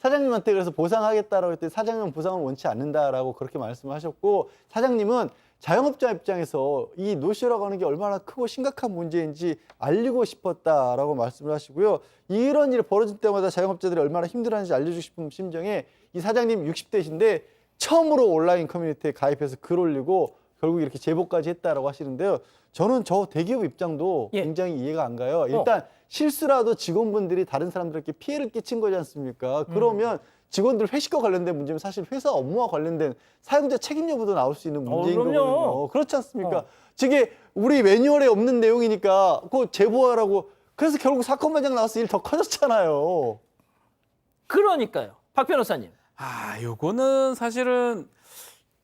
사장님한테 그래서 보상하겠다라고 했더니 사장님은 보상을 원치 않는다라고 그렇게 말씀하셨고 사장님은 자영업자 입장에서 이 노쇼라고 하는 게 얼마나 크고 심각한 문제인지 알리고 싶었다라고 말씀을 하시고요. 이런 일이 벌어질 때마다 자영업자들이 얼마나 힘들어하는지 알려주고 싶은 심정에 이 사장님 60대신데 처음으로 온라인 커뮤니티에 가입해서 글 올리고 결국 이렇게 제보까지 했다라고 하시는데요. 저는 저 대기업 입장도 예. 굉장히 이해가 안 가요. 일단 실수라도 직원분들이 다른 사람들에게 피해를 끼친 거지 않습니까? 그러면 직원들 회식과 관련된 문제면 사실 회사 업무와 관련된 사용자 책임 여부도 나올 수 있는 문제인 그럼요. 거거든요. 그렇지 않습니까? 저게 우리 매뉴얼에 없는 내용이니까 그거 제보하라고 그래서 결국 사건 반장 나와서 일 더 커졌잖아요. 그러니까요. 박 변호사님. 아, 요거는 사실은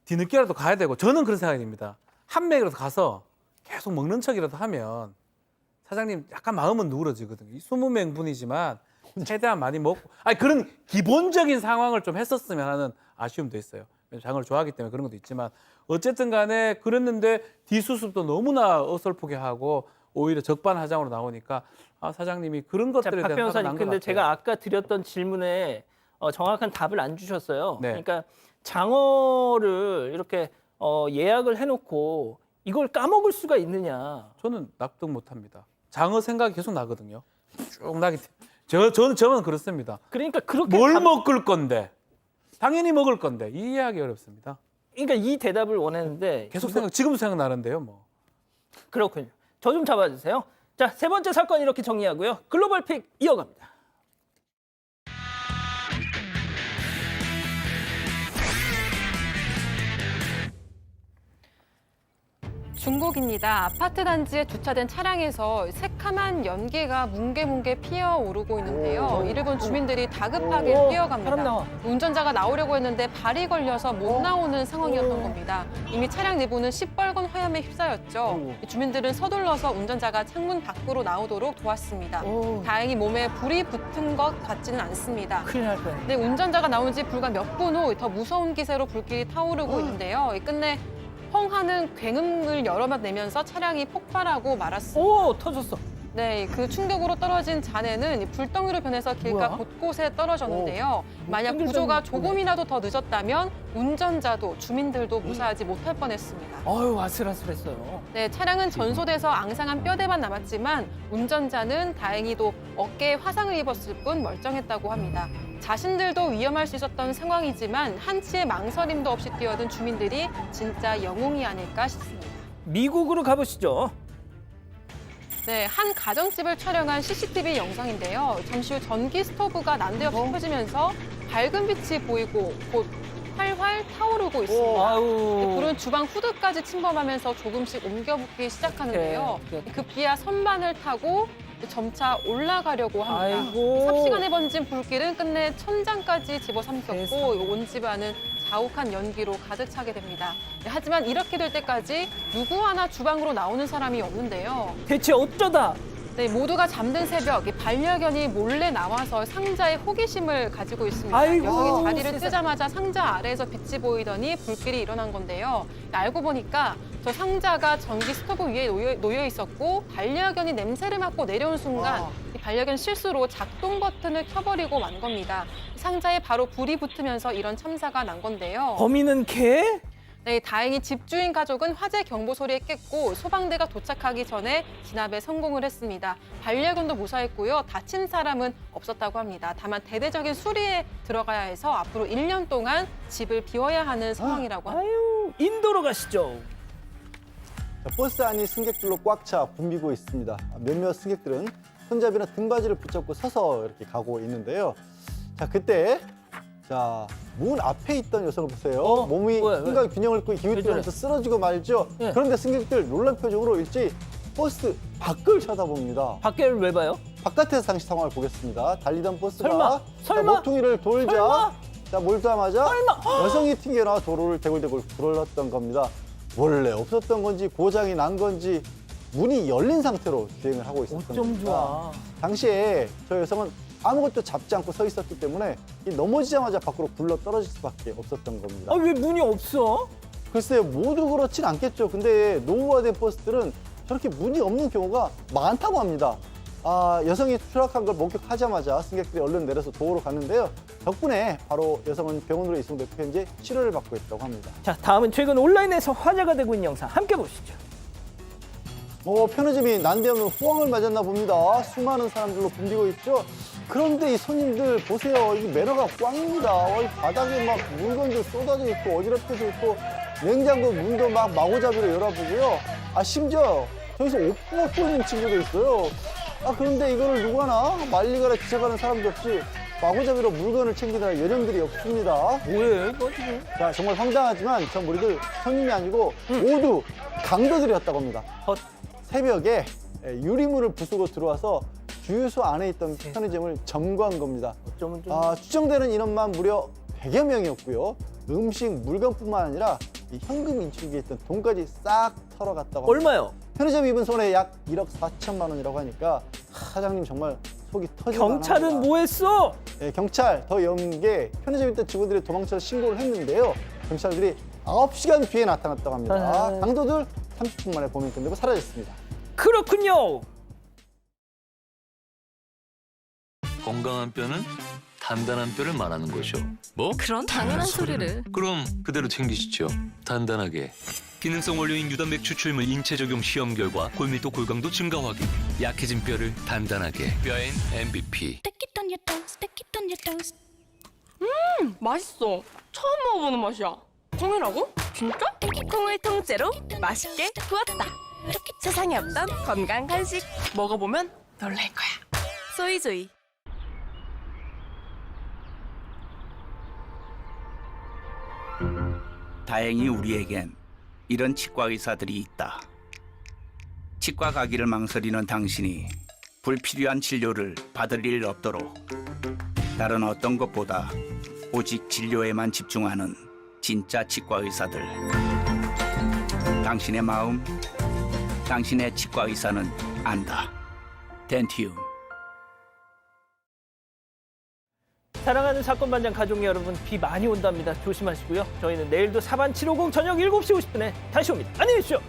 뒤늦게라도 가야 되고 저는 그런 생각이 듭니다. 한 명이라도 가서 계속 먹는 척이라도 하면 사장님 약간 마음은 누그러지거든요. 20명분이지만 최대한 많이 먹고 아니 그런 기본적인 상황을 좀 했었으면 하는 아쉬움도 있어요. 장을 좋아하기 때문에 그런 것도 있지만 어쨌든 간에 그랬는데 뒤수습도 너무나 어설프게 하고 오히려 적반하장으로 나오니까 아, 사장님이 그런 자, 것들에 박 대한 변호사님, 사과를 한것 근데 같아요. 제가 아까 드렸던 질문에 정확한 답을 안 주셨어요. 네. 그러니까 장어를 이렇게 예약을 해놓고 이걸 까먹을 수가 있느냐. 저는 납득 못합니다. 장어 생각이 계속 나거든요. 쭉 나기 때문에. 저는 그렇습니다. 그러니까 그렇게 뭘 먹을 건데 당연히 먹을 건데 이해하기 어렵습니다. 그러니까 이 대답을 원했는데 계속 지금도 생각나는데요, 뭐. 그렇군요. 저 좀 잡아주세요. 자, 세 번째 사건 이렇게 정리하고요. 글로벌 픽 이어갑니다. 중국입니다. 아파트 단지에 주차된 차량에서 새카만 연기가 뭉게뭉게 피어오르고 있는데요. 이를 본 주민들이 다급하게 사람 뛰어갑니다. 나와. 운전자가 나오려고 했는데 발이 걸려서 못 나오는 상황이었던 겁니다. 이미 차량 내부는 시뻘건 화염에 휩싸였죠. 주민들은 서둘러서 운전자가 창문 밖으로 나오도록 도왔습니다. 다행히 몸에 불이 붙은 것 같지는 않습니다. 큰일 날 뻔. 네, 운전자가 나온 지 불과 몇 분 후 더 무서운 기세로 불길이 타오르고 있는데요. 끝내 펑 하는 굉음을 여러 번 내면서 차량이 폭발하고 말았습니다. 오, 터졌어. 네, 그 충격으로 떨어진 잔해는 불덩이로 변해서 길가 뭐야? 곳곳에 떨어졌는데요. 만약 구조가 조금이라도 더 늦었다면 운전자도 주민들도 무사하지 못할 뻔했습니다. 아유, 아슬아슬했어요. 네, 차량은 전소돼서 앙상한 뼈대만 남았지만 운전자는 다행히도 어깨에 화상을 입었을 뿐 멀쩡했다고 합니다. 자신들도 위험할 수 있었던 상황이지만 한치의 망설임도 없이 뛰어든 주민들이 진짜 영웅이 아닐까 싶습니다. 미국으로 가보시죠. 네, 한 가정집을 촬영한 CCTV 영상인데요. 잠시 후 전기 스토브가 난데없이 켜지면서 밝은 빛이 보이고 곧 활활 타오르고 있습니다. 아유. 불은 주방 후드까지 침범하면서 조금씩 옮겨붙기 시작하는데요. 그래. 급기야 선반을 타고 점차 올라가려고 합니다. 아이고. 삽시간에 번진 불길은 끝내 천장까지 집어삼켰고 세상에. 온 집안은 자욱한 연기로 가득 차게 됩니다. 네, 하지만 이렇게 될 때까지 누구 하나 주방으로 나오는 사람이 없는데요. 대체 어쩌다? 네, 모두가 잠든 새벽 이 반려견이 몰래 나와서 상자에 호기심을 가지고 있습니다. 아이고, 녀석이 자리를 세상에. 뜨자마자 상자 아래에서 빛이 보이더니 불길이 일어난 건데요. 알고 보니까 저 상자가 전기 스토브 위에 놓여 있었고 반려견이 냄새를 맡고 내려온 순간 이 반려견 실수로 작동 버튼을 켜버리고 만 겁니다. 상자에 바로 불이 붙으면서 이런 참사가 난 건데요. 범인은 개? 네, 다행히 집주인 가족은 화재 경보 소리에 깼고 소방대가 도착하기 전에 진압에 성공을 했습니다. 반려견도 무사했고요. 다친 사람은 없었다고 합니다. 다만 대대적인 수리에 들어가야 해서 앞으로 1년 동안 집을 비워야 하는 상황이라고 합니다. 아유, 인도로 가시죠. 자, 버스 안이 승객들로 꽉 차 붐비고 있습니다. 몇몇 승객들은 손잡이나 등받이를 붙잡고 서서 이렇게 가고 있는데요. 자, 그때 자, 문 앞에 있던 여성을 보세요. 몸이 왜? 순간 균형을 잃고 왜 기울면서 저래? 쓰러지고 말죠. 예. 그런데 승객들 놀란 표정으로 일제히 버스 밖을 쳐다봅니다. 밖에를 왜 봐요? 바깥에서 당시 상황을 보겠습니다. 달리던 버스가 설마? 설마? 자, 모퉁이를 돌자 설마? 자, 몰자마자 여성이 튕겨나와 도로를 대굴대굴 굴렀던 겁니다. 원래 없었던 건지 고장이 난 건지 문이 열린 상태로 주행을 하고 있었던 어쩜 겁니다. 좋아. 당시에 저 여성은 아무것도 잡지 않고 서 있었기 때문에 이 넘어지자마자 밖으로 굴러 떨어질 수밖에 없었던 겁니다. 아, 왜 문이 없어? 글쎄요, 모두 그렇진 않겠죠. 근데 노후화된 버스들은 저렇게 문이 없는 경우가 많다고 합니다. 여성이 추락한 걸 목격하자마자 승객들이 얼른 내려서 도우러 갔는데요. 덕분에 바로 여성은 병원으로 이송됐고 현재 치료를 받고 있다고 합니다. 자, 다음은 최근 온라인에서 화제가 되고 있는 영상 함께 보시죠. 편의점이 난데없는 호황을 맞았나 봅니다. 수많은 사람들로 붐비고 있죠. 그런데 이 손님들 보세요. 이 매너가 꽝입니다. 이 바닥에 막 물건들 쏟아져 있고 어지럽혀져 있고 냉장고 문도 막 마구잡이로 열어보고요. 심지어 저기서 옷 벗고 있는 친구도 있어요. 그런데 이거를 누구 하나 말리거나 지적하는 사람도 없이 마구잡이로 물건을 챙기느라 요령들이 없습니다. 뭐예요, 이거 지금? 자, 정말 황당하지만 저 무리들 손님이 아니고 모두 강도들이었다고 합니다. 새벽에 유리문을 부수고 들어와서 주유소 안에 있던 편의점을 점거한 겁니다. 어쩌면 좀 추정되는 인원만 무려 100여 명이었고요. 음식, 물건뿐만 아니라 이 현금 인출기에 있던 돈까지 싹 털어갔다고 합니다. 얼마요? 편의점 입은 손해 약 1억 4천만 원이라고 하니까 사장님 정말 속이 터지고 경찰은 뭐 했어? 경찰 더 연게 편의점 있던 직원들이 도망쳐서 신고를 했는데요. 경찰들이 9시간 뒤에 나타났다고 합니다. 강도들 30분 만에 범행 끝내고 사라졌습니다. 그렇군요. 건강한 뼈는 단단한 뼈를 말하는 거죠. 뭐? 그런 당연한 소리를. 그럼 그대로 챙기시죠. 단단하게. 기능성 원료인 유단백 추출물 인체 적용 시험 결과 골밀도 골강도 증가 확인. 약해진 뼈를 단단하게. 뼈엔 MVP. 맛있어. 처음 먹어보는 맛이야. 콩이라고? 진짜? 콩을 통째로 맛있게 구웠다. 세상에 없던 건강 간식. 먹어보면 놀랄 거야. 소이조이. 다행히 우리에겐 이런 치과 의사들이 있다. 치과 가기를 망설이는 당신이 불필요한 진료를 받을 일 없도록 다른 어떤 것보다 오직 진료에만 집중하는 진짜 치과 의사들. 당신의 마음, 당신의 치과 의사는 안다. 덴티움. 사랑하는 사건반장 가족 여러분, 비 많이 온답니다. 조심하시고요. 저희는 내일도 사반 750 저녁 7시 50분에 다시 옵니다. 안녕히 계십시오.